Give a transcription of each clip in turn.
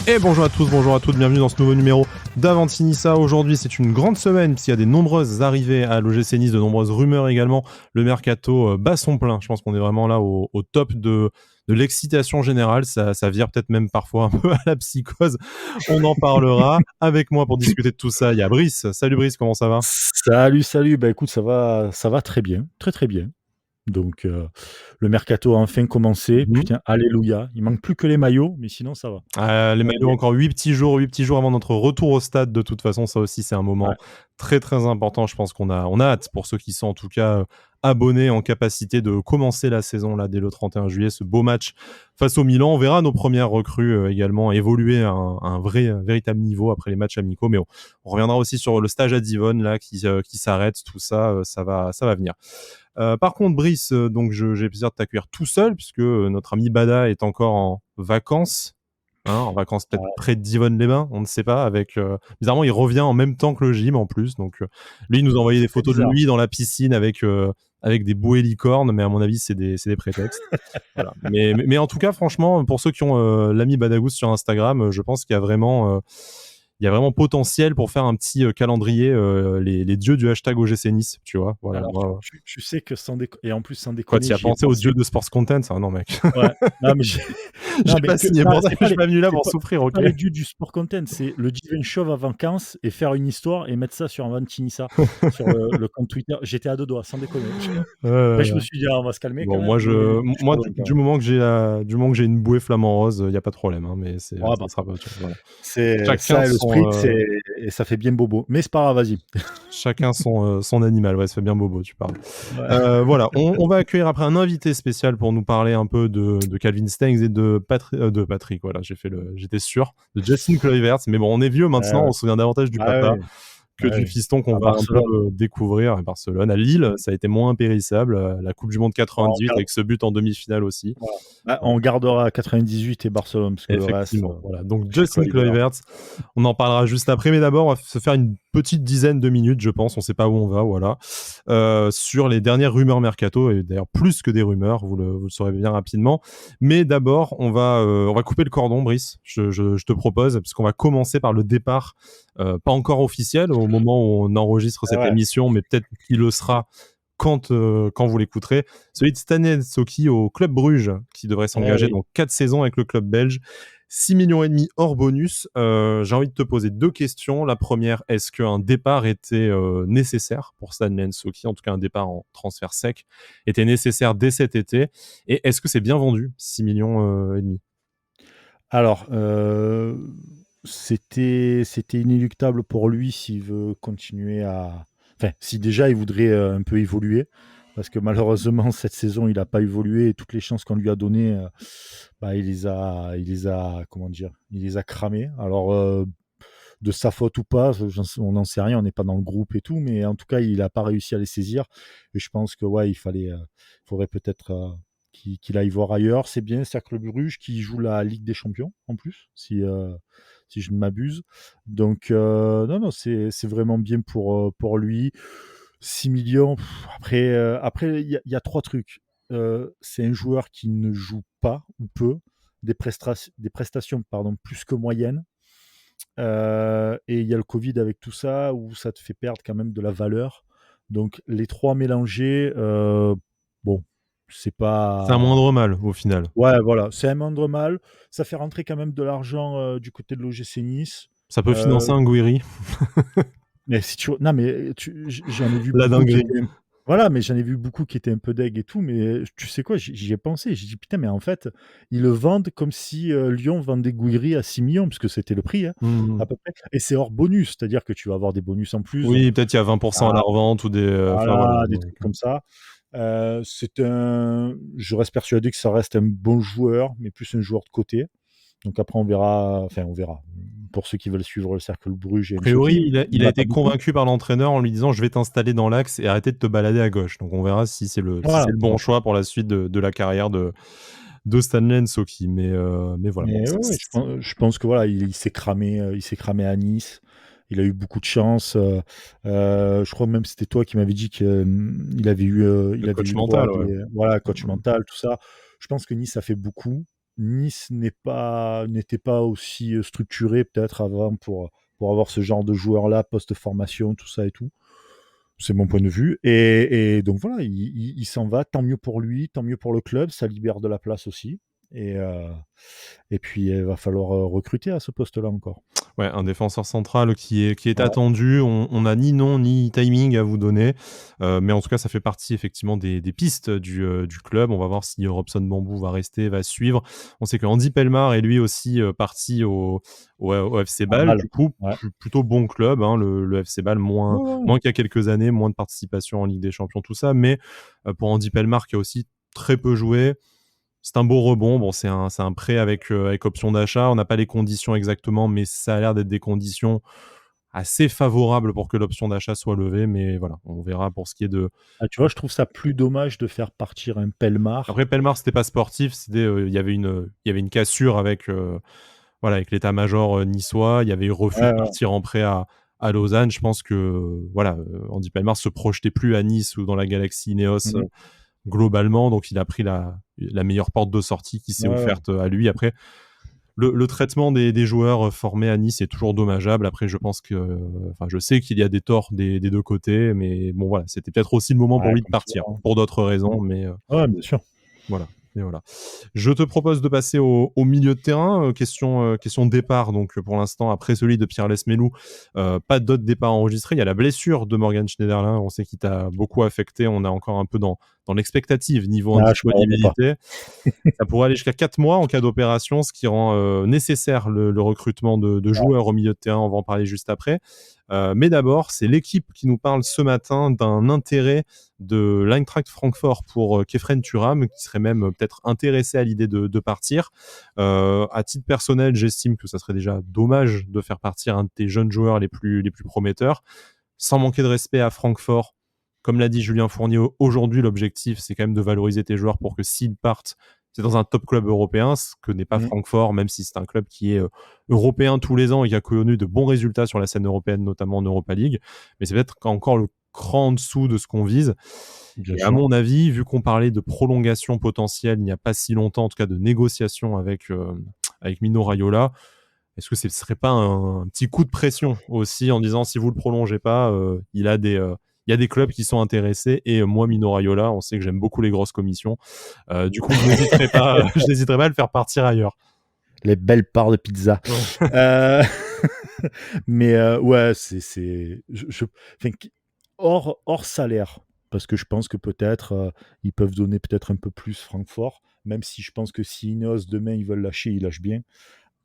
Et bonjour à tous, bonjour à toutes, bienvenue dans ce nouveau numéro d'Avanti Nissa. Aujourd'hui, c'est une grande semaine puisqu'il y a des nombreuses arrivées à l'OGC Nice, de nombreuses rumeurs également. Le mercato bat son plein. Je pense qu'on est vraiment là au top de l'excitation générale. Ça vire peut-être même parfois un peu à la psychose. On en parlera. Avec moi pour discuter de tout ça, il y a Brice. Salut Brice, comment ça va? Salut. Bah écoute, ça va très bien, très très bien. Donc le mercato a enfin commencé. Mhm. Putain, alléluia. Il manque plus que les maillots, mais sinon ça va. Les On maillots, est- encore 8 petits jours avant notre retour au stade. De toute façon, ça aussi, c'est un moment Ouais. très très important. Je pense qu'on a hâte, pour ceux qui sont en tout cas abonnés, en capacité de commencer la saison là dès le 31 juillet, ce beau match face au Milan. On verra nos premières recrues également évoluer à un véritable niveau après les matchs amicaux. Mais on reviendra aussi sur le stage à Divonne là qui s'arrête. Tout ça, ça va venir. Par contre, Brice, donc j'ai le plaisir de t'accueillir tout seul puisque notre ami Bada est encore en vacances. En vacances peut-être Ouais, près de Divonne-les-Bains, on ne sait pas. Bizarrement, il revient en même temps que le gym en plus. Donc lui, il nous a envoyé des c'est très photos de bizarre. lui dans la piscine avec des bouées licornes, mais à mon avis, c'est des prétextes. Voilà. Mais en tout cas, franchement, pour ceux qui ont l'ami Badagous sur Instagram, je pense qu'il y a vraiment potentiel pour faire un petit calendrier, les dieux du hashtag OGC Nice, tu vois. Voilà. Alors Moi, tu sais que et en plus sans quoi, déconner, tu as j'y ai pensé aux dieux pensé. de Sports Content? Ah non, mec. Ouais. Non mais J'ai non mais pas que signé non, pour ça. Je suis pas venu là pour souffrir, c'est ok? pas les dieux du sport content, c'est le divin chauve à vacances et faire une histoire et mettre ça sur un Vantinissa sur le compte Twitter. J'étais à deux doigts, sans déconner. Après je me suis dit: «Ah, on va se calmer quand Bon, même», moi, mais je suis moi, pas du, loin quand du même. moment que j'ai une bouée flamant rose, il y a pas de problème, hein, mais Ouais, ça bah, sera pas autre chose. Voilà. c'est Chacun ça et le son, spritz et ça fait bien bobo. Mais c'est pas grave, vas-y. son animal. Ouais, ça fait bien bobo, tu parles. Ouais. Voilà, on va accueillir après un invité spécial pour nous parler un peu de Calvin Stengs et de Patrick. Voilà, j'étais sûr de Justin Kluivert, mais bon, on est vieux Ouais, maintenant, ouais. on se souvient davantage du Ah papa oui, que ah du oui. fiston qu'on À va un peu Barcelone. découvrir à Barcelone. À Lille, ça a été moins périssable. La Coupe du Monde Bon, on 98 garde avec ce but en demi-finale aussi. voilà. Bah, on gardera 98 et Barcelone parce que le reste, Effectivement, voilà. Donc c'est Justin Kluivert. Kluivert, on en parlera juste après, mais d'abord on va se faire une petite dizaine de minutes, je pense, on sait pas où on va, voilà, sur les dernières rumeurs mercato, et d'ailleurs plus que des rumeurs, vous le saurez bien rapidement. Mais d'abord, on va couper le cordon, Brice, je te propose, parce qu'on va commencer par le départ, pas encore officiel au moment où on enregistre Ah cette ouais. émission, mais peut-être qu'il le sera quand vous l'écouterez, celui de Stanislas Soki au Club Bruges, qui devrait Eh s'engager oui. dans 4 saisons avec le club belge. 6,5 millions hors bonus. J'ai envie de te poser deux questions. La première, est-ce qu'un départ était nécessaire pour Stanislas Soki, en tout cas un départ en transfert sec, était nécessaire dès cet été? Et est-ce que c'est bien vendu, 6,5 millions et demi? Alors, c'était inéluctable pour lui s'il veut continuer à enfin, si déjà il voudrait, un peu évoluer parce que malheureusement cette saison il a pas évolué et toutes les chances qu'on lui a données, bah, il les a comment dire? Il les a cramées. Alors, de sa faute ou pas, on n'en sait rien, on n'est pas dans le groupe et tout, mais en tout cas, il a pas réussi à les saisir et je pense que, ouais, faudrait peut-être, qu'il aille voir ailleurs. C'est bien Cercle Bruges qui joue la Ligue des Champions, en plus, si je ne m'abuse. Donc non, c'est vraiment bien pour lui. 6 millions, après il y a 3 trucs. C'est un joueur qui ne joue pas ou peu, des prestations, pardon, plus que moyennes. Et il y a le Covid avec tout ça, où ça te fait perdre quand même de la valeur. Donc les 3 mélangés, bon, c'est C'est un pas moindre mal, au final. ouais, voilà, c'est un moindre mal. Ça fait rentrer quand même de l'argent, du côté de l'OGC Nice. Ça peut Heu, financer un Gouiri. mais si tu non, mais j'en ai vu La beaucoup qui dinguerie. étaient voilà, mais j'en ai vu beaucoup qui étaient un peu deg et tout, mais tu sais quoi? J'y ai pensé. J'ai dit: «Putain, mais en fait, ils le vendent comme si, Lyon vendait Gouiri à 6 millions parce que c'était le prix, hein, Mmh. à peu près et c'est hors bonus, c'est-à-dire que tu vas avoir des bonus en plus donc Oui, peut-être il y a 20% à ah, la revente ou des... Enfin, voilà. voilà, des trucs comme ça. Je reste persuadé que ça reste un bon joueur, mais plus un joueur de côté. Donc après on verra. Pour ceux qui veulent suivre le cercle Bruges et A priori, Nsoki, il il y a en a pas été beaucoup. convaincu par l'entraîneur en lui disant: «Je vais t'installer dans l'axe et arrêter de te balader à gauche». Donc on verra si c'est Voilà, le bon donc choix pour la suite de la carrière de Stanley Nsoki. Mais voilà, bon, mais ouais, ouais, je pense que voilà, il s'est cramé à Nice. Il a eu beaucoup de chance. Je crois même que c'était toi qui m'avais dit qu'il avait eu, le il avait coach eu droit à mental, ouais. des voilà, coach Mmh. mental, tout ça. Je pense que Nice a fait beaucoup. Nice n'était pas aussi structuré peut-être avant pour avoir ce genre de joueurs-là, post-formation, tout ça et tout. C'est mon point de vue. Et donc voilà, il s'en va. Tant mieux pour lui, tant mieux pour le club. Ça libère de la place aussi. Et puis, il va falloir recruter à ce poste-là encore. Ouais, un défenseur central qui est Ouais. attendu. On n'a ni nom ni timing à vous donner, mais en tout cas, ça fait partie effectivement des pistes du club. On va voir si Robson Bambou va rester, va suivre. On sait que Andy Pellemar est lui aussi parti au FC À Bâle. Bâle. Du coup, Ouais. plutôt bon club, hein, le FC Bâle, moins, Ouais, ouais. moins qu'il y a quelques années, moins de participation en Ligue des Champions, tout ça. Mais pour Andy Pellemar, qui a aussi très peu joué, c'est un beau rebond. Bon, c'est un prêt avec option d'achat. On n'a pas les conditions exactement, mais ça a l'air d'être des conditions assez favorables pour que l'option d'achat soit levée. Mais voilà, on verra pour ce qui est de. Ah, tu vois, je trouve ça plus dommage de faire partir un Pellemar. Après, Pellemar, c'était pas sportif. Il y avait une cassure avec l'état-major niçois. Il y avait eu refus Ouais, de ouais. partir en prêt à Lausanne. Je pense que voilà, Andy Pellemar se projetait plus à Nice ou dans la galaxie Ineos Mhm. globalement. Donc, il a pris la meilleure porte de sortie qui s'est Ouais, ouais. offerte à lui. Après, le traitement des joueurs formés à Nice est toujours dommageable. Après, je sais qu'il y a des torts des deux côtés, mais bon, voilà, c'était peut-être aussi le moment pour Ouais, lui de comme partir, toujours, hein. pour d'autres Mhm. raisons, mais Ouais, bien sûr. voilà. Et voilà. Je te propose de passer au milieu de terrain. Question départ. Donc, pour l'instant, après celui de Pierre Lesmelou, pas d'autres départs enregistrés. Il y a la blessure de Morgan Schneiderlin. On sait qu'il t'a beaucoup affecté. On est encore un peu dans l'expectative niveau Ah, je ne me remets pas. indisponibilité. Ça pourrait aller jusqu'à 4 mois en cas d'opération, ce qui rend nécessaire le recrutement de joueurs au milieu de terrain. On va en parler juste après. Mais d'abord, c'est l'équipe qui nous parle ce matin d'un intérêt de l'Eintracht Francfort pour Kefren Thuram, qui serait même peut-être intéressé à l'idée de partir. À titre personnel, j'estime que ça serait déjà dommage de faire partir un de tes jeunes joueurs les plus prometteurs. Sans manquer de respect à Francfort, comme l'a dit Julien Fournier, aujourd'hui, l'objectif, c'est quand même de valoriser tes joueurs pour que s'ils partent, c'est dans un top club européen, ce que n'est pas Mhm. Francfort, même si c'est un club qui est européen tous les ans et qui a connu de bons résultats sur la scène européenne, notamment en Europa League. Mais c'est peut-être encore le cran en dessous de ce qu'on vise. Bien Et à sûr. mon avis, vu qu'on parlait de prolongation potentielle il n'y a pas si longtemps, en tout cas de négociation avec Mino Raiola, est-ce que ce serait pas un petit coup de pression aussi en disant si vous le prolongez pas, il y a des clubs qui sont intéressés et moi Mino Raiola, on sait que j'aime beaucoup les grosses commissions. Du coup, je n'hésiterai pas, je n'hésiterai pas à le faire partir ailleurs. Les belles parts de pizza. Ouais. Euh, Mais ouais, enfin, hors salaire, parce que je pense que peut-être ils peuvent donner peut-être un peu plus Francfort, même si je pense que si Ineos demain ils veulent lâcher, ils lâchent bien.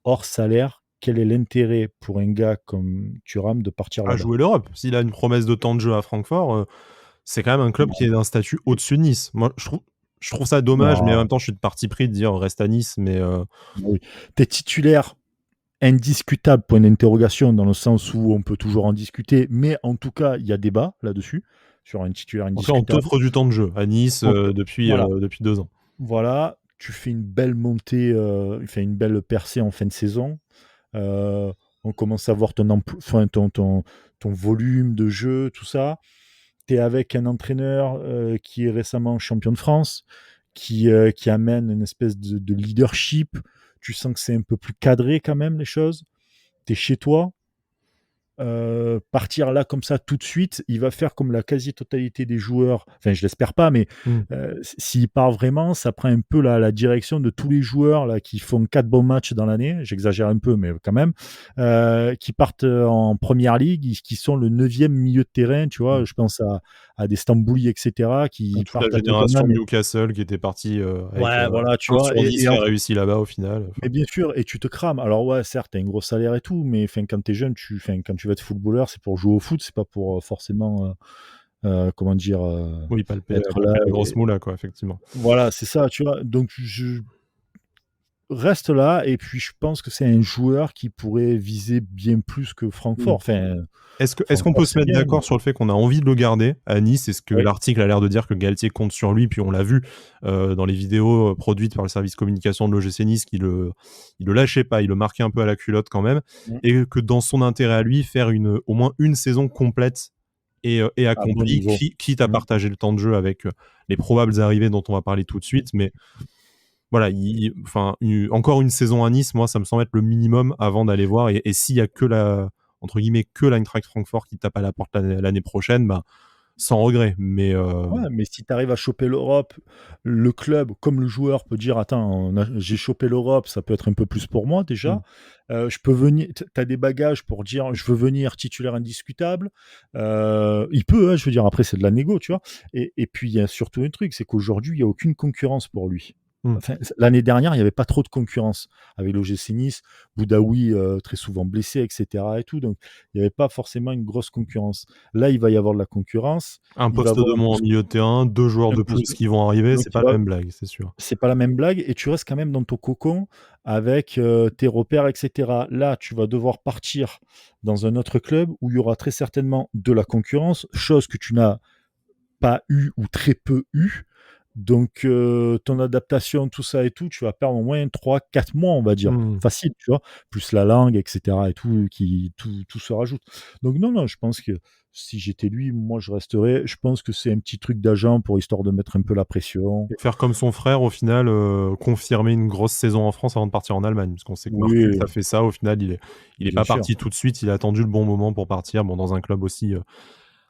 Hors salaire, quel est l'intérêt pour un gars comme Thuram de partir À là-bas? jouer l'Europe. S'il a une promesse de temps de jeu à Francfort, c'est quand même un club qui est d'un statut au-dessus de Nice. Moi, je trouve ça dommage, mais en Non, même temps, je suis de parti pris de dire reste à Nice, mais oui. T'es titulaire indiscutable, point d'interrogation, dans le sens où on peut toujours en discuter, mais en tout cas, il y a débat là-dessus, sur un titulaire en tout cas, on indiscutable. t'offre du temps de jeu à Nice Donc, voilà. depuis 2 ans. Voilà, tu fais une belle montée, une belle percée en fin de saison. Euh, on commence à voir ton volume de jeu, tout ça. Tu es avec un entraîneur qui est récemment champion de France, qui amène une espèce de leadership. Tu sens que c'est un peu plus cadré quand même, les choses. Tu es chez toi. Partir là comme ça tout de suite, il va faire comme la quasi-totalité des joueurs. Enfin, je l'espère pas, mais Mmh. s'il part vraiment, ça prend un peu la direction de tous les joueurs là qui font 4 bons matchs dans l'année. J'exagère un peu, mais quand même, qui partent en première ligue, qui sont le neuvième milieu de terrain. Tu vois, Mmh. je pense à des Stambouli, etc., qui Toute la partent à génération Tottenham. de Newcastle qui était partie avec Ouais, voilà, tu 1 vois. sur 10 qui a réussi là-bas au final. Enfin, Mais bien sûr, et tu te crames. Alors ouais, certes, t'as un gros salaire et tout, mais quand t'es jeune, quand tu vas être footballeur, c'est pour jouer au foot, c'est pas pour forcément, comment dire, oui, être là. palper la grosse Et moula, quoi, effectivement. voilà, c'est ça, tu vois. Donc je reste là, et puis je pense que c'est un joueur qui pourrait viser bien plus que Mmh. Francfort. Enfin, Est-ce qu'on Francfort, peut se c'est mettre bien, mais d'accord sur le fait qu'on a envie de le garder à Nice? Est-ce que oui. l'article a l'air de dire que Galtier compte sur lui? Puis on l'a vu dans les vidéos produites par le service communication de l'OGC Nice il le lâchait pas, il le marquait un peu à la culotte quand même, Mm. et que dans son intérêt à lui, faire au moins une saison complète et À bon accomplie, niveau. quitte à Mm. partager le temps de jeu avec les probables arrivées dont on va parler tout de suite. Mais voilà, encore une saison à Nice, moi, ça me semble être le minimum avant d'aller voir. Et s'il y a que entre guillemets, que l'Eintracht Francfort qui tape à la porte l'année prochaine, bah, sans regret. Mais Ouais, mais si tu arrives à choper l'Europe, le club, comme le joueur, peut dire: «Attends, j'ai chopé l'Europe, ça peut être un peu plus pour moi déjà. Je peux venir». Tu as des bagages pour dire: «Je veux venir titulaire indiscutable». Il peut, hein, je veux dire, après c'est de la négo, tu vois? Et puis il y a surtout un truc, c'est qu'aujourd'hui, il y a aucune concurrence pour lui. mm. Enfin, l'année dernière, il y avait pas trop de concurrence avec l'OGC Nice, Boudaoui, très souvent blessé et cetera et tout, donc il y avait pas forcément une grosse concurrence. Là, il va y avoir de la concurrence, Un il va poste de avoir un moins en poste milieu de terrain, 2 joueurs un de poste plus qui vont arriver, donc c'est il pas la va même blague, c'est sûr. c'est pas la même blague et tu restes quand même dans ton cocon avec, tes repères et cetera. Là, tu vas devoir partir dans un autre club où il y aura très certainement de la concurrence, chose que tu n'as pas eu ou très peu eu. Donc, ton adaptation, tout ça et tout, tu vas perdre au moins 3-4 mois, on va dire. Mm. Facile, tu vois? Plus la langue et cetera et tout qui tout se rajoute. Donc non, non, je pense que si j'étais lui, moi je resterais. Je pense que c'est un petit truc d'agent pour histoire de mettre un peu la pression. Et faire comme son frère, au final, confirmer une grosse saison en France avant de partir en Allemagne. Parce qu'on sait que Marseille, ça Oui, fait ça. Au final, il est bien pas sûr. parti tout de suite. Il a attendu le bon moment pour partir. Bon, dans un club aussi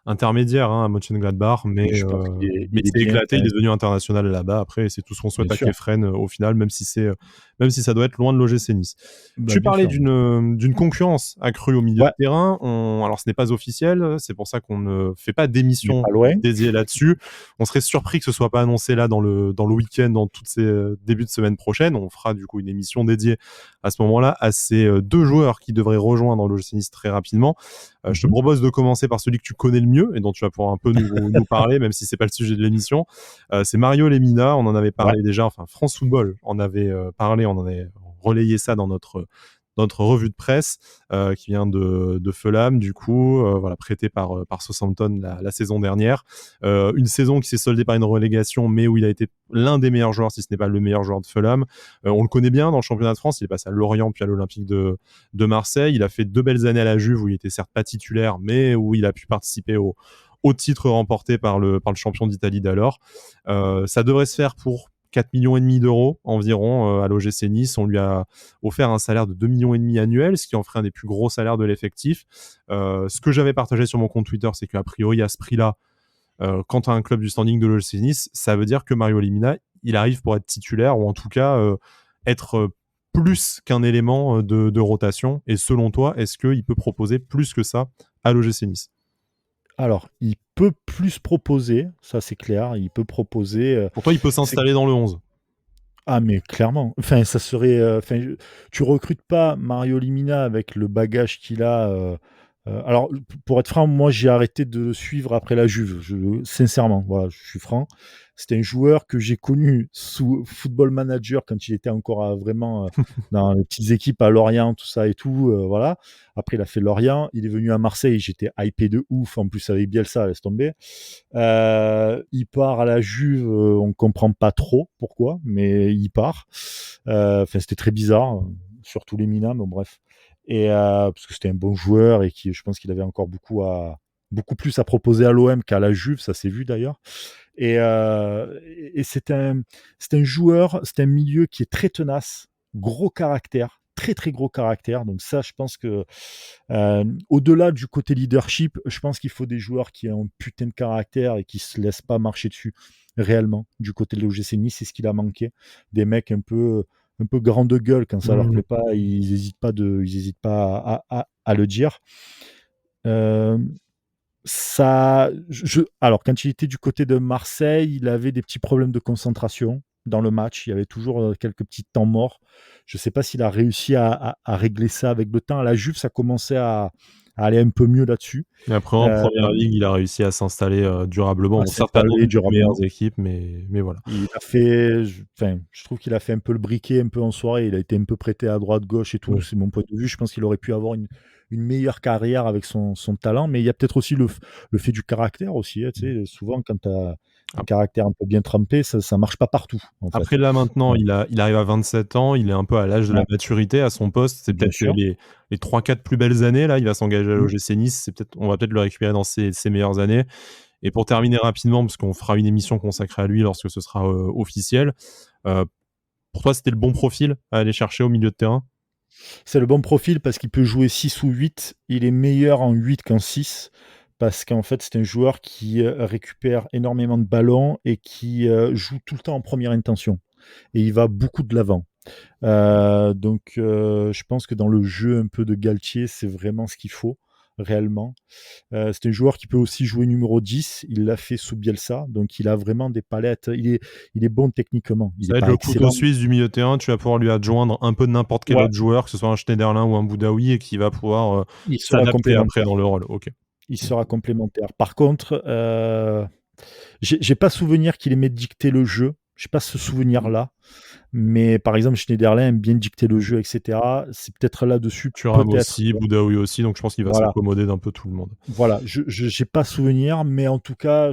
intermédiaire, hein, à Mönchengladbach, mais, Mais je pense qu'il euh, est mais il il est s'est bien, éclaté. enfin, Il est devenu international là-bas. Après, c'est tout ce qu'on bien souhaite à sûr. Kefren au final, même si ça doit être loin de l'OGC Nice. Bah, Tu bien parlais sûr. d'une concurrence accrue au milieu de Ouais, terrain. Alors, ce n'est pas officiel. C'est pour ça qu'on ne fait pas mais d'émission pas loin. dédiée là-dessus. On serait surpris que ce soit pas annoncé là dans le week-end, dans toutes ces débuts de semaine prochaine. On fera du coup une émission dédiée à ce moment-là à ces deux joueurs qui devraient rejoindre l'OGC Nice très rapidement. Je te Mmh. propose de commencer par celui que tu connais le mieux et dont tu vas pouvoir un peu nous parler, même si c'est pas le sujet de l'émission. C'est Mario Lemina. On en avait Ouais. parlé déjà. Enfin, France Football en avait parlé. On en avait relayé ça dans notre revue de presse qui vient de Fulham, du coup, voilà, prêté par Southampton la saison dernière. Une saison qui s'est soldée par une relégation, mais où il a été l'un des meilleurs joueurs, si ce n'est pas le meilleur joueur de Fulham. On le connaît bien dans le championnat de France. Il est passé à Lorient puis à l'Olympique de Marseille. Il a fait 2 belles années à la Juve où il était certes pas titulaire, mais où il a pu participer au titre remporté par le champion d'Italie d'alors. Ça devrait se faire pour 4,5 millions d'euros environ à l'OGC Nice. On lui a offert un salaire de 2,5 millions annuel, ce qui en ferait un des plus gros salaires de l'effectif. Ce que j'avais partagé sur mon compte Twitter, c'est qu'a priori, à ce prix-là, quand tu as un club du standing de l'OGC Nice, ça veut dire que Mario Lemina, il arrive pour être titulaire, ou en tout cas être plus qu'un élément de rotation. Et selon toi, est-ce qu'il peut proposer plus que ça à l'OGC Nice? Alors, il peut plus proposer, ça c'est clair, il peut proposer, Pour toi, il peut c'est s'installer dans le 11. ah mais clairement, enfin ça serait, enfin tu recrutes pas Mario Limina avec le bagage qu'il a, alors pour être franc, moi j'ai arrêté de le suivre après la Juve, sincèrement, voilà, je suis franc. C'était un joueur que j'ai connu sous Football Manager quand il était encore vraiment, dans les petites équipes à Lorient, tout ça et tout, voilà. Après il a fait Lorient, il est venu à Marseille, j'étais hypé de ouf, en plus avec Bielsa, laisse tomber. Il part à la Juve, on comprend pas trop pourquoi, mais il part. Enfin, c'était très bizarre, surtout les Minas, mais bref. Et parce que c'était un bon joueur et qui, je pense qu'il avait encore beaucoup plus à proposer à l'OM qu'à la Juve, ça s'est vu d'ailleurs. Et c'est un joueur, c'est un milieu qui est très tenace, gros caractère, très très gros caractère. Donc ça, je pense que au-delà du côté leadership, je pense qu'il faut des joueurs qui ont un putain de caractère et qui se laissent pas marcher dessus réellement. Du côté de l'OGC Nice, c'est ce qu'il a manqué. Des mecs un peu grands de gueule quand ça leur Mmh. plaît pas, ils hésitent pas à le dire. Euh, alors, quand il était du côté de Marseille, il avait des petits problèmes de concentration dans le match. Il y avait toujours quelques petits temps morts. Je ne sais pas s'il a réussi à régler ça avec le temps. À la Juve, ça commençait à aller un peu mieux là-dessus. Et après, en Euh, première ligue, il a réussi à s'installer durablement. à Bon, certes, pas dans s'installer une des durablement. meilleures équipes, mais voilà. Il a fait, enfin, je trouve qu'il a fait un peu le briquet, un peu en soirée. Il a été un peu prêté à droite, gauche et tout. Ouais. C'est mon point de vue. Je pense qu'il aurait pu avoir une meilleure carrière avec son talent. Mais il y a peut-être aussi le fait du caractère aussi, hein, tu sais. Souvent, quand tu as un caractère un peu bien trempé, ça marche pas partout, en fait. Après, là, maintenant, Ouais, il arrive à 27 ans. Il est un peu à l'âge de la ouais, maturité à son poste. C'est bien peut-être sûr. les 3-4 plus belles années. Là, il va s'engager à Mm. l'OGC Nice. On va peut-être le récupérer dans ses meilleures années. Et pour terminer rapidement, parce qu'on fera une émission consacrée à lui lorsque ce sera officiel, euh, pour toi, c'était le bon profil à aller chercher au milieu de terrain? C'est le bon profil parce qu'il peut jouer 6 ou 8. Il est meilleur en 8 qu'en 6 parce qu'en fait, c'est un joueur qui récupère énormément de ballons et qui joue tout le temps en première intention. Et il va beaucoup de l'avant. Donc, je pense que dans le jeu un peu de Galtier, c'est vraiment ce qu'il faut réellement. C'est un joueur qui peut aussi jouer numéro 10. Il l'a fait sous Bielsa, donc il a vraiment des palettes. Il est bon techniquement. Il Ça n'est va être pas le couteau excellent. suisse du milieu de terrain. Tu vas pouvoir lui adjoindre un peu de n'importe quel Ouais, autre joueur, que ce soit un Schneiderlin ou un Boudaoui, et qui va pouvoir il sera s'adapter après complémentaire. dans le rôle. Ok. Il sera complémentaire. Par contre, j'ai pas souvenir qu'il aimait dicter le jeu. J'ai pas ce souvenir-là. Mais par exemple, Schneiderlin aime bien dicter le jeu, etc. C'est peut-être là-dessus, Thuram peut-être. aussi, Boudaoui aussi, donc je pense qu'il va Voilà. s'accommoder d'un peu tout le monde. Voilà, je j'ai pas souvenir, mais en tout cas,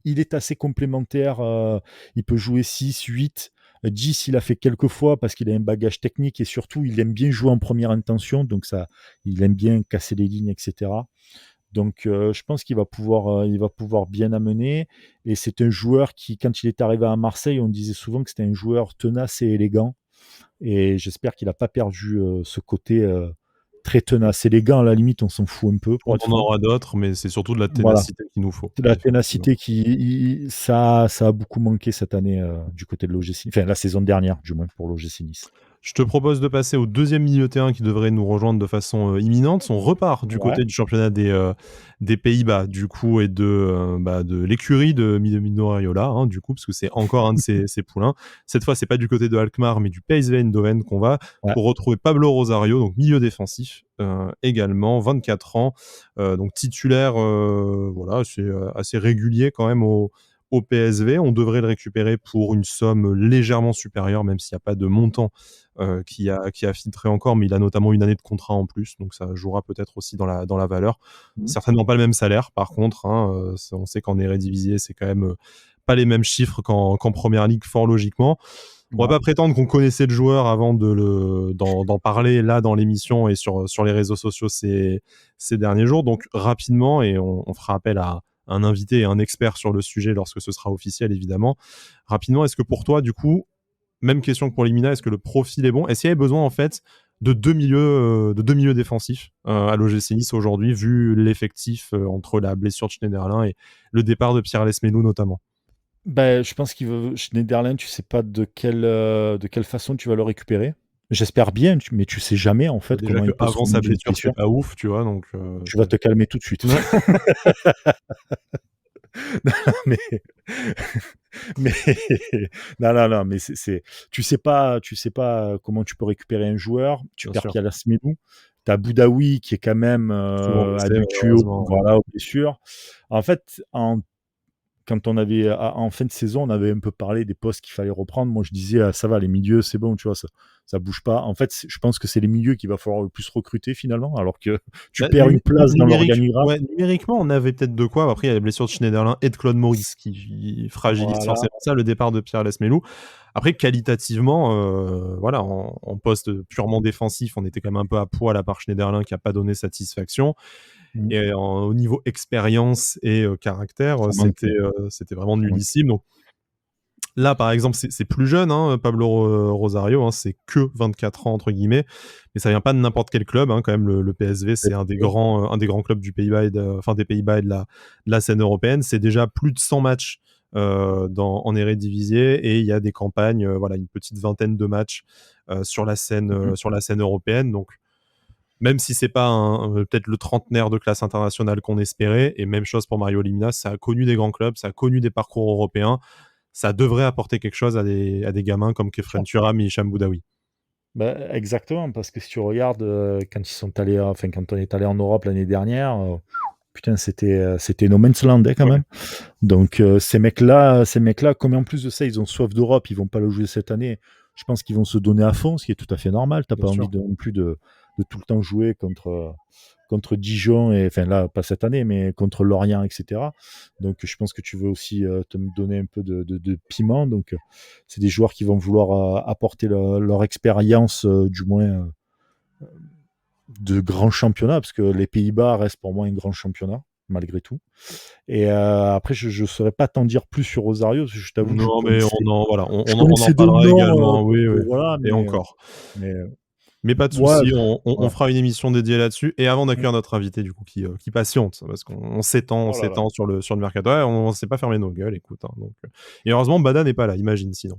il est assez complémentaire. Il peut jouer 6, 8, 10, il a fait quelques fois parce qu'il a un bagage technique et surtout, il aime bien jouer en première intention. Donc, ça, il aime bien casser les lignes, etc. Donc, je pense il va pouvoir bien amener. Et c'est un joueur qui, quand il est arrivé à Marseille, on disait souvent que c'était un joueur tenace et élégant. Et j'espère qu'il n'a pas perdu ce côté très tenace. Élégant, à la limite, on s'en fout un peu, On pour être en franc. aura d'autres, mais c'est surtout de la Voilà. ténacité qu'il nous faut, C'est la effectivement. ténacité ça a beaucoup manqué cette année du côté de l'OGC. Enfin, la saison dernière, du moins, pour l'OGC Nice. Je te propose de passer au deuxième milieu de terrain qui devrait nous rejoindre de façon imminente. On repart du Ouais, côté du championnat des Pays-Bas, du coup, et de l'écurie de Mino Raiola, hein, du coup, parce que c'est encore un de ses poulains. Cette fois, c'est pas du côté de Alkmaar, mais du PSV Eindhoven qu'on va ouais. pour retrouver Pablo Rosario, donc milieu défensif également, 24 ans, donc titulaire, voilà, c'est assez régulier quand même au PSV. On devrait le récupérer pour une somme légèrement supérieure, même s'il n'y a pas de montant qui a filtré encore, mais il a notamment une année de contrat en plus, donc ça jouera peut-être aussi dans la valeur. Mhm. Certainement pas le même salaire, par contre, hein, on sait qu'en Eredivisie, c'est quand même pas les mêmes chiffres qu'en Première Ligue, fort logiquement. On va Ouais. pas prétendre qu'on connaissait le joueur avant d'en parler là dans l'émission et sur les réseaux sociaux ces derniers jours. Donc rapidement, et on fera appel à un invité et un expert sur le sujet lorsque ce sera officiel, évidemment. Rapidement, est-ce que pour toi, du coup, même question que pour Limina, est-ce que le profil est bon? Est-ce qu'il y avait besoin en fait de deux milieux défensifs à l'OGC Nice aujourd'hui, vu l'effectif entre la blessure de Schneiderlin et le départ de Pierre Lesmelou notamment? Ben, je pense qu'il veut Schneiderlin, tu sais pas de quelle façon tu vas le récupérer. J'espère bien, mais tu sais jamais en fait Déjà comment il peut se qu'avant sa remettre d'une blessure, c'était blessure. pas ouf, tu vois, donc Tu vas te calmer tout de suite. ouais, mais mais non, non, non, mais tu sais pas comment tu peux récupérer un joueur. Tu bien perds sûr. Piala Smedou. Tu as Boudaoui qui est quand même Souvent blessé, habitué malheureusement. Ouais. voilà, aux blessures. En fait, quand on avait en fin de saison, on avait un peu parlé des postes qu'il fallait reprendre. Moi, je disais ça va, les milieux, c'est bon, tu vois, ça bouge pas. En fait, je pense que c'est les milieux qu'il va falloir le plus recruter finalement, alors que tu Bah, perds une place dans l'organigramme. ouais, numériquement, on avait peut-être de quoi. Après, il y a la blessure de Schneiderlin et de Claude Maurice qui fragilise Voilà. forcément ça, le départ de Pierre Lesmelou. Après, qualitativement, voilà, en poste purement défensif, on était quand même un peu à poil à part Schneiderlin qui n'a pas donné satisfaction. Mm. Et au niveau expérience et caractère, Ça manquait. c'était vraiment Ça manquait. nullissime. Donc là, par exemple, c'est plus jeune, hein, Pablo Rosario, hein, c'est que 24 ans, entre guillemets, mais ça vient pas de n'importe quel club, hein, quand même, le PSV, c'est un des grands clubs du Pays-Bas enfin, des Pays-Bas et de la scène européenne. C'est déjà plus de 100 matchs en Eredivisie et il y a des campagnes, voilà, une petite vingtaine de matchs Mm. sur la scène européenne. Donc, même si c'est pas peut-être le trentenaire de classe internationale qu'on espérait, et même chose pour Mario Lemina, ça a connu des grands clubs, ça a connu des parcours européens, ça devrait apporter quelque chose à des gamins comme Kefren Turam et Hicham Boudaoui. Bah, exactement, parce que si tu regardes quand ils sont allés, enfin quand on est allé en Europe l'année dernière, putain c'était no man's land quand Ouais, même. Donc ces mecs-là, comme en plus de ça ils ont soif d'Europe, ils vont pas le jouer cette année. Je pense qu'ils vont se donner à fond, ce qui est tout à fait normal. T'as bien pas envie sûr. non plus de tout le temps jouer contre Dijon et enfin là pas cette année, mais contre Lorient, etc. Donc je pense que tu veux aussi te donner un peu de piment. Donc c'est des joueurs qui vont vouloir apporter leur expérience, du moins de grands championnats, parce que les Pays-Bas restent pour moi un grand championnat. malgré tout. Et après, je ne saurais pas t'en dire plus sur Rosario, parce que je t'avoue que Non, mais je on en connaissais de parlera nom, également. Oui, oui. voilà, Et encore. mais Mais pas de ouais, souci, on voilà. fera une émission dédiée là-dessus. Et avant Mm. d'accueillir notre invité, du coup, qui patiente, parce qu'on Oh là là. s'étend sur le mercato. Ouais, on s'est pas fermé nos gueules, écoute. Hein, donc, et heureusement, Bada n'est pas là, imagine sinon.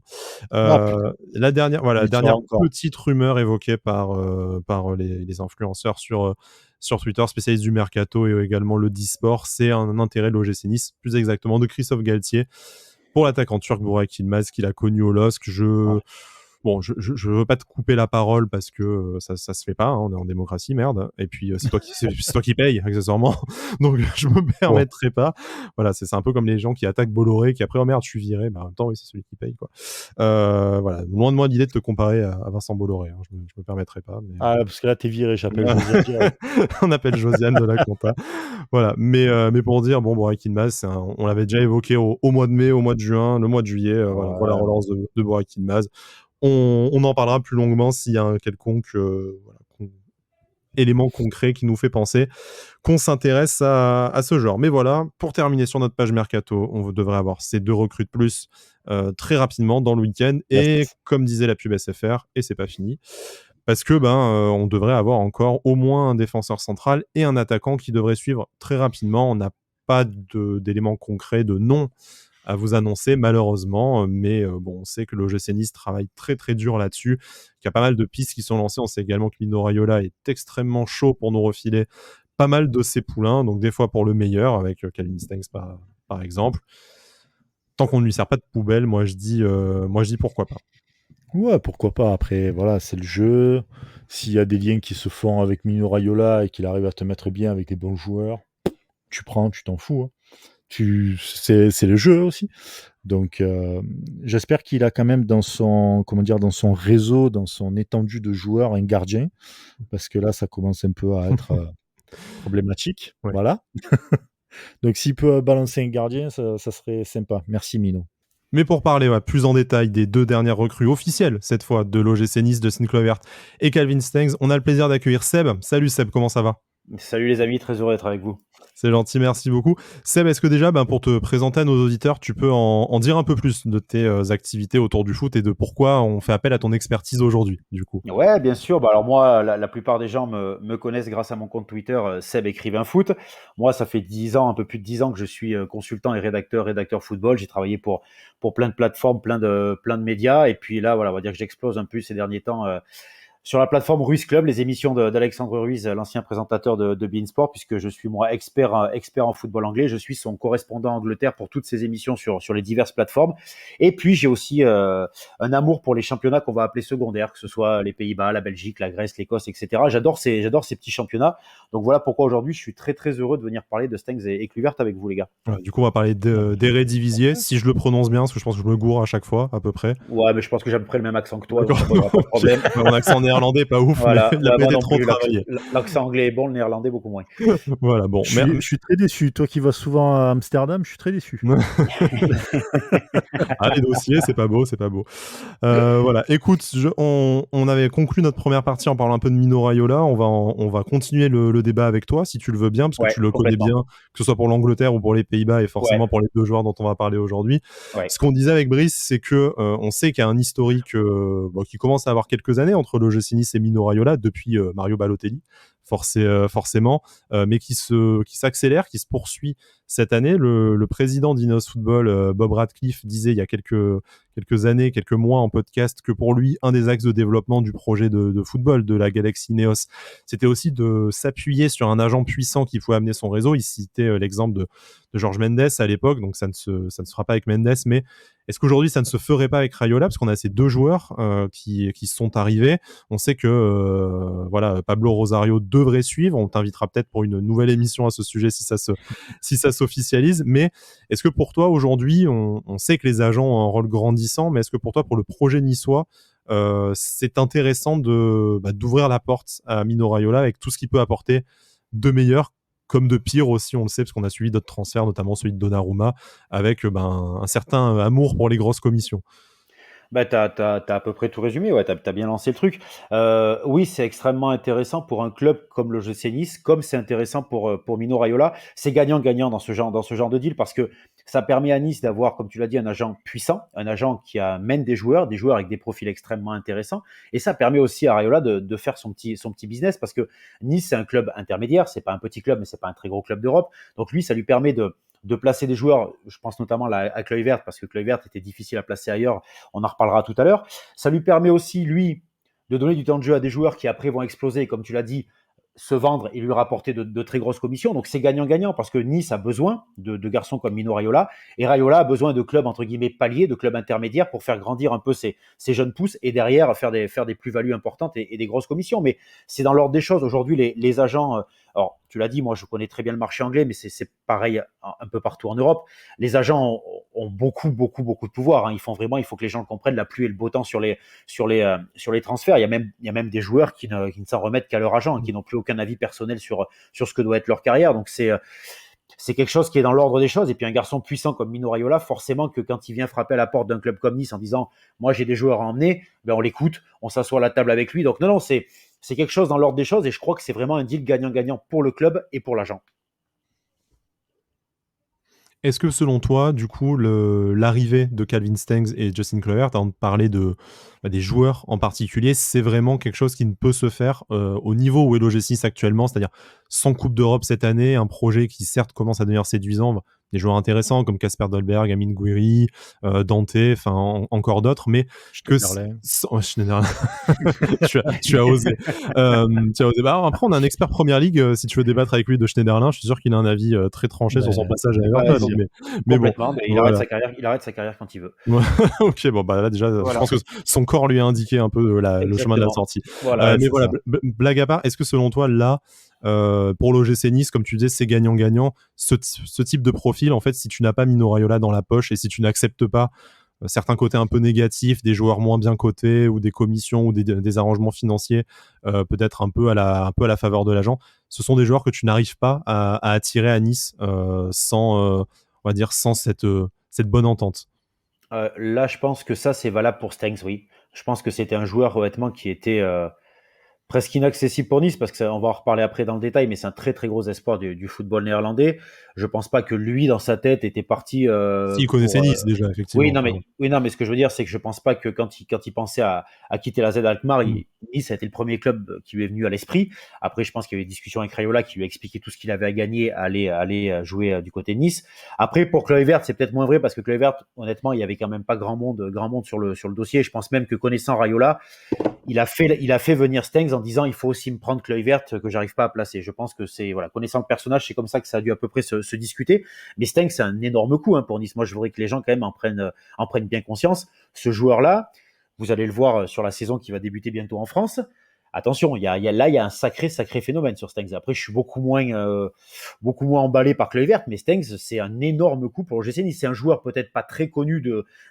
Ah putain, La il sera dernière encore. petite rumeur évoquée par les influenceurs sur Twitter, spécialistes du mercato et également le Disport, c'est un intérêt de l'OGC Nice, plus exactement de Christophe Galtier pour l'attaquant turc Burak Yilmaz qu'il a connu au LOSC. Bon, je veux pas te couper la parole parce que ça se fait pas, hein, on est en démocratie, merde. Et puis c'est toi qui paye accessoirement, donc je me Bon. permettrai pas. Voilà, c'est un peu comme les gens qui attaquent Bolloré, qui après oh merde je suis viré, bah en même temps oui c'est celui qui paye quoi. Voilà, loin de moi l'idée de te comparer à Vincent Bolloré, hein, je me permettrai pas. Mais Ah, parce que là, t'es viré, j'appelle Josiane direct. on appelle Josiane de la compta. Voilà, mais pour dire, bon, Burak Yilmaz, on l'avait déjà évoqué au mois de mai, au mois de juin, le mois de juillet, voilà, pour la Ouais, relance de Burak Yilmaz. On en parlera plus longuement s'il y a un quelconque élément concret qui nous fait penser qu'on s'intéresse à ce genre. Mais voilà, pour terminer sur notre page Mercato, on devrait avoir ces 2 recrues de plus très rapidement dans le week-end. Et yes. comme disait la pub SFR, et c'est pas fini, parce que on devrait avoir encore au moins un défenseur central et un attaquant qui devrait suivre très rapidement. On n'a pas d'éléments concrets, de nom à vous annoncer malheureusement, mais bon, on sait que l'OGC Nice travaille très très dur là-dessus, qu'il y a pas mal de pistes qui sont lancées. On sait également que Mino Raiola est extrêmement chaud pour nous refiler pas mal de ses poulains, donc des fois pour le meilleur, avec Calvin Stengs par exemple. Tant qu'on ne lui sert pas de poubelle, moi je dis pourquoi pas. Ouais, pourquoi pas. Après, voilà, c'est le jeu. S'il y a des liens qui se font avec Mino Raiola et qu'il arrive à te mettre bien avec des bons joueurs, tu prends, tu t'en fous, hein. C'est le jeu aussi. Donc, j'espère qu'il a quand même dans son, comment dire, dans son réseau, dans son étendue de joueurs, un gardien, parce que là, ça commence un peu à être problématique. Ouais. Voilà. Donc, s'il peut balancer un gardien, ça serait sympa. Merci, Mino. Mais pour parler plus en détail des 2 dernières recrues officielles, cette fois, de l'OGC Nice, de Sinclair et Calvin Stengs, on a le plaisir d'accueillir Seb. Salut Seb, comment ça va? Salut les amis, très heureux d'être avec vous. C'est gentil, merci beaucoup. Seb, est-ce que déjà, pour te présenter à nos auditeurs, tu peux en dire un peu plus de tes activités autour du foot et de pourquoi on fait appel à ton expertise aujourd'hui, du coup? Ouais, bien sûr. Bah alors moi, la plupart des gens me connaissent grâce à mon compte Twitter, Seb écrivain foot. Moi, ça fait 10 ans, un peu plus de 10 ans que je suis consultant et rédacteur football. J'ai travaillé pour plein de plateformes, plein de médias. Et puis là, voilà, on va dire que j'explose un peu ces derniers temps sur la plateforme Ruiz Club, les émissions d'Alexandre Ruiz, l'ancien présentateur de beIN Sport, puisque je suis moi expert en football anglais. Je suis son correspondant Angleterre pour toutes ces émissions sur les diverses plateformes. Et puis j'ai aussi un amour pour les championnats qu'on va appeler secondaires, que ce soit les Pays-Bas, la Belgique, la Grèce, l'Écosse, etc. J'adore ces petits championnats. Donc voilà pourquoi aujourd'hui je suis très très heureux de venir parler de Stengs et Kluivert avec vous les gars. Ouais, du coup, on va parler d'Eredivisie, si je le prononce bien, parce que je pense que je me gourre à chaque fois, à peu près. Ouais, mais je pense que j'ai à peu près le même accent que toi, donc D'accord. ça posera pas de problème. Mon accent néerlandais, pas ouf, mais Voilà, il a ouais, pas moi été non trop plus. travaillé. L'accent anglais est bon, le néerlandais beaucoup moins. Voilà, bon. Je suis très déçu. Toi qui vas souvent à Amsterdam, je suis très déçu. Ah, les dossiers, c'est pas beau, c'est pas beau. Voilà, écoute, on avait conclu notre première partie en parlant un peu de Mino Raiola. On va continuer le débat avec toi, si tu le veux bien, parce que Ouais, tu le connais complètement. bien, que ce soit pour l'Angleterre ou pour les Pays-Bas, et Ouais, forcément pour les 2 joueurs dont on va parler aujourd'hui. ouais. Ce qu'on disait avec Brice, c'est que on sait qu'il y a un historique qui commence à avoir quelques années entre l'OGC Nice et Mino Raiola, depuis Mario Balotelli, forcément, mais qui s'accélère, qui se poursuit cette année. Le président d'Ineos Football, Bob Radcliffe, disait il y a quelques années, quelques mois en podcast, que pour lui, un des axes de développement du projet de football de la Galaxy Ineos, c'était aussi de s'appuyer sur un agent puissant qui pouvait amener son réseau. Il citait l'exemple de Jorge Mendes à l'époque, donc ça ne se fera pas avec Mendes, mais est-ce qu'aujourd'hui ça ne se ferait pas avec Raiola, parce qu'on a ces 2 joueurs qui sont arrivés. On sait que voilà, Pablo Rosario devrait suivre. On t'invitera peut-être pour une nouvelle émission à ce sujet si ça s'officialise. Mais est-ce que pour toi aujourd'hui, on sait que les agents ont un rôle grandissant, mais est-ce que pour toi, pour le projet niçois, c'est intéressant d'ouvrir la porte à Mino Raiola avec tout ce qu'il peut apporter de meilleur comme de pire aussi, on le sait, parce qu'on a suivi d'autres transferts, notamment celui de Donnarumma, avec un certain amour pour les grosses commissions. Bah, t'as à peu près tout résumé, ouais, t'as bien lancé le truc. Oui, c'est extrêmement intéressant pour un club comme le GC Nice, comme c'est intéressant pour Mino Raiola. C'est gagnant-gagnant dans ce genre de deal parce que ça permet à Nice d'avoir, comme tu l'as dit, un agent puissant, un agent qui amène des joueurs avec des profils extrêmement intéressants. Et ça permet aussi à Raiola de faire son petit business parce que Nice, c'est un club intermédiaire, c'est pas un petit club, mais c'est pas un très gros club d'Europe. Donc lui, ça lui permet de placer des joueurs, je pense notamment à Kluivert, parce que Kluivert était difficile à placer ailleurs, on en reparlera tout à l'heure. Ça lui permet aussi, lui, de donner du temps de jeu à des joueurs qui après vont exploser, comme tu l'as dit, se vendre et lui rapporter de très grosses commissions. Donc c'est gagnant-gagnant parce que Nice a besoin de garçons comme Mino Raiola et Raiola a besoin de clubs entre guillemets paliers, de clubs intermédiaires pour faire grandir un peu ces jeunes pousses et derrière faire des plus-values importantes et des grosses commissions. Mais c'est dans l'ordre des choses. Aujourd'hui, les agents, alors tu l'as dit, moi je connais très bien le marché anglais, mais c'est pareil un peu partout en Europe. Les agents ont beaucoup de pouvoir. Hein. Il faut que les gens le comprennent, la pluie et le beau temps sur les transferts. Il y a même des joueurs qui ne s'en remettent qu'à leur agent, qui n'ont plus aucun avis personnel sur ce que doit être leur carrière. Donc c'est quelque chose qui est dans l'ordre des choses. Et puis un garçon puissant comme Mino Raiola, forcément que quand il vient frapper à la porte d'un club comme Nice en disant moi j'ai des joueurs à emmener, ben on l'écoute, on s'assoit à la table avec lui. Donc non, c'est quelque chose dans l'ordre des choses et je crois que c'est vraiment un deal gagnant-gagnant pour le club et pour l'agent. Est-ce que selon toi, du coup, l'arrivée de Calvin Stengs et Justin Kluivert, avant de parler des joueurs en particulier, c'est vraiment quelque chose qui ne peut se faire au niveau où est l'OGC actuellement, c'est-à-dire sans Coupe d'Europe cette année, un projet qui certes commence à devenir séduisant, des joueurs intéressants comme Casper Dolberg, Amine Gouiri, Dante, enfin encore d'autres, mais que Schneiderlin. tu as osé. Tu as osé. Bah, alors, après, on a un expert Première Ligue. Si tu veux débattre avec lui de Schneiderlin, je suis sûr qu'il a un avis très tranché sur son passage à Everton. Mais bon, il arrête sa carrière quand il veut. ok, bon, bah là déjà, voilà. Je pense que son corps lui a indiqué un peu le chemin de la sortie. Voilà, mais voilà, blague à part, est-ce que selon toi, là, pour l'OGC Nice, comme tu disais, c'est gagnant-gagnant. Ce type de profil, en fait, si tu n'as pas Mino Raiola dans la poche et si tu n'acceptes pas certains côtés un peu négatifs, des joueurs moins bien cotés ou des commissions ou des arrangements financiers peut-être un peu à la faveur de l'agent, ce sont des joueurs que tu n'arrives pas à attirer à Nice sans, on va dire, sans cette bonne entente. Là, je pense que ça, c'est valable pour Stengs, oui. Je pense que c'était un joueur, honnêtement, qui était presque inaccessible pour Nice parce que on va en reparler après dans le détail, mais c'est un très gros espoir du football néerlandais. Je pense pas que lui dans sa tête était parti. S'il connaissait Nice déjà, effectivement. Oui, non, mais ce que je veux dire, c'est que je pense pas que quand il pensait à quitter la Z Alkmaar, Nice a été le premier club qui lui est venu à l'esprit. Après, je pense qu'il y avait des discussions avec Raiola qui lui a expliqué tout ce qu'il avait à gagner, à aller jouer du côté de Nice. Après, pour Kluivert, c'est peut-être moins vrai parce que Kluivert, honnêtement, il y avait quand même pas grand monde sur le dossier. Je pense même que connaissant Raiola, il a fait venir Stengs en disant il faut aussi me prendre Kluivert que j'arrive pas à placer. Je pense que c'est connaissant le personnage, c'est comme ça que ça a dû à peu près se discuter. Mais Stengs, c'est un énorme coup pour Nice. Moi, je voudrais que les gens quand même en prennent bien conscience. Ce joueur-là, vous allez le voir sur la saison qui va débuter bientôt en France. Attention, il y a un sacré phénomène sur Stengs. Après, je suis beaucoup moins emballé par Kluivert, mais Stengs, c'est un énorme coup pour le GC Nice. C'est un joueur peut-être pas très connu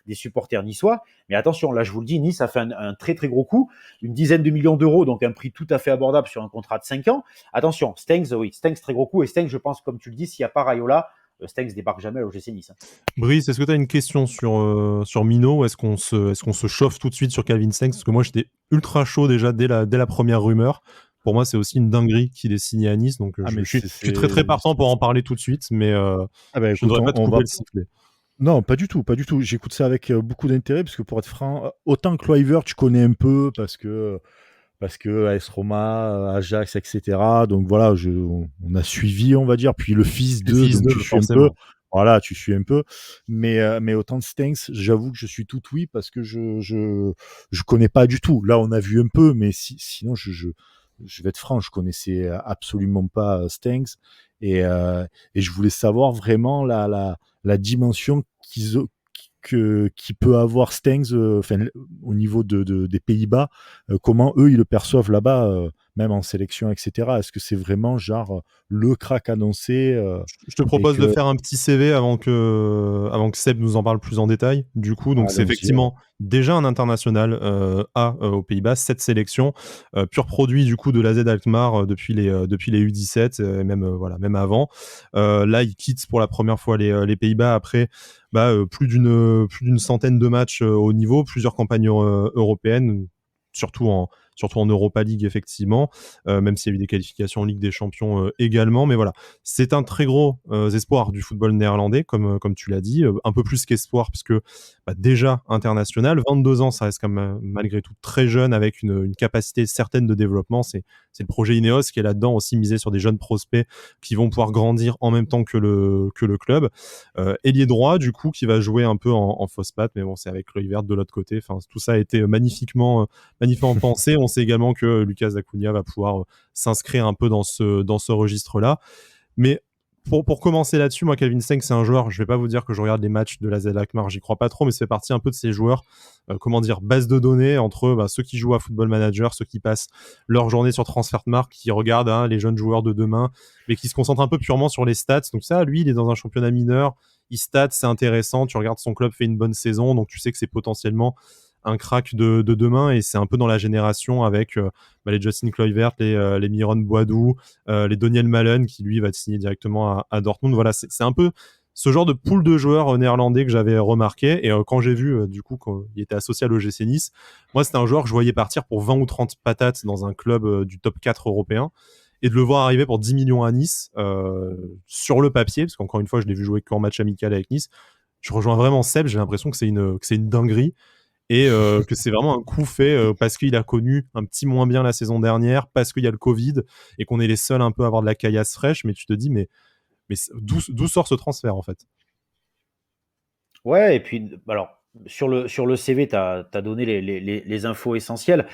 des supporters niçois, mais attention, là, je vous le dis, Nice a fait un très gros coup, une dizaine de millions d'euros, donc un prix tout à fait abordable sur un contrat de 5 ans. Attention, Stengs, oui, Stengs, très gros coup, et Stengs, je pense, comme tu le dis, s'il n'y a pas Raiola, Stengs débarque jamais au GC Nice. Brice, est-ce que tu as une question sur Mino ou est-ce qu'on se chauffe tout de suite sur Calvin Stengs? Parce que moi, j'étais ultra chaud déjà dès la première rumeur. Pour moi, c'est aussi une dinguerie qu'il est signé à Nice. Donc, je suis très partant pour en parler tout de suite, mais je ne devrais pas te couper le sifflet. Non, pas du tout. J'écoute ça avec beaucoup d'intérêt parce que pour être franc, autant que Kluivert, tu connais un peu parce que AS Roma, Ajax, etc. Donc voilà, on a suivi, on va dire. Puis le fils de, donc tu suis un peu. Voilà, tu suis un peu. Mais autant de Stengs, j'avoue que je suis tout oui parce que je connais pas du tout. Là, on a vu un peu, mais sinon, je vais être franc, je connaissais absolument pas Stengs et je voulais savoir vraiment la dimension qui peut avoir Stengs au niveau des Pays-Bas, comment eux ils le perçoivent là-bas, même en sélection, etc. Est-ce que c'est vraiment genre le crack annoncé Je te propose de faire un petit CV avant que Seb nous en parle plus en détail. Du coup, donc c'est effectivement déjà un international aux Pays-Bas, 7 sélections, pur produit du coup de l'AZ Alkmaar depuis les U17, même avant. Là, il quitte pour la première fois les Pays-Bas après plus d'une centaine de matchs au niveau, plusieurs campagnes européennes, surtout en Europa League effectivement, même s'il y a eu des qualifications en Ligue des Champions également, mais voilà, c'est un très gros espoir du football néerlandais, comme tu l'as dit, un peu plus qu'espoir, puisque déjà international, 22 ans, ça reste quand même malgré tout très jeune, avec une capacité certaine de développement. C'est le projet Ineos qui est là-dedans, aussi misé sur des jeunes prospects qui vont pouvoir grandir en même temps que le club. Ailier droit, du coup, qui va jouer un peu en fausse patte, mais bon, c'est avec l'œil vert de l'autre côté. Enfin, tout ça a été magnifiquement pensé. On sait également que Lucas Acuna va pouvoir s'inscrire un peu dans ce registre-là. Mais pour commencer là-dessus, moi, Calvin Stengs, c'est un joueur, je vais pas vous dire que je regarde les matchs de l'AZ Alkmaar, j'y crois pas trop, mais c'est partie un peu de ces joueurs, base de données entre ceux qui jouent à Football Manager, ceux qui passent leur journée sur Transfermarkt, qui regardent les jeunes joueurs de demain, mais qui se concentrent un peu purement sur les stats. Donc ça, lui, il est dans un championnat mineur, il stat, c'est intéressant, tu regardes son club fait une bonne saison, donc tu sais que c'est potentiellement un crack de demain, et c'est un peu dans la génération avec les Justin Kluivert, les Myron Boadou, les Daniel Malen qui lui va signer directement à Dortmund. Voilà, c'est un peu ce genre de pool de joueurs néerlandais que j'avais remarqué, et quand j'ai vu du coup qu'il était associé à l'OGC Nice, moi c'était un joueur que je voyais partir pour 20 ou 30 patates dans un club du top 4 européen, et de le voir arriver pour 10 millions à Nice sur le papier, parce qu'encore une fois je l'ai vu jouer qu'en match amical avec Nice. Je rejoins vraiment Seb, j'ai l'impression que c'est une dinguerie, et que c'est vraiment un coup fait parce qu'il a connu un petit moins bien la saison dernière, parce qu'il y a le Covid et qu'on est les seuls un peu à avoir de la caillasse fraîche. Mais tu te dis, mais d'où sort ce transfert en fait? Ouais, et puis alors sur le CV, tu as donné les infos essentielles.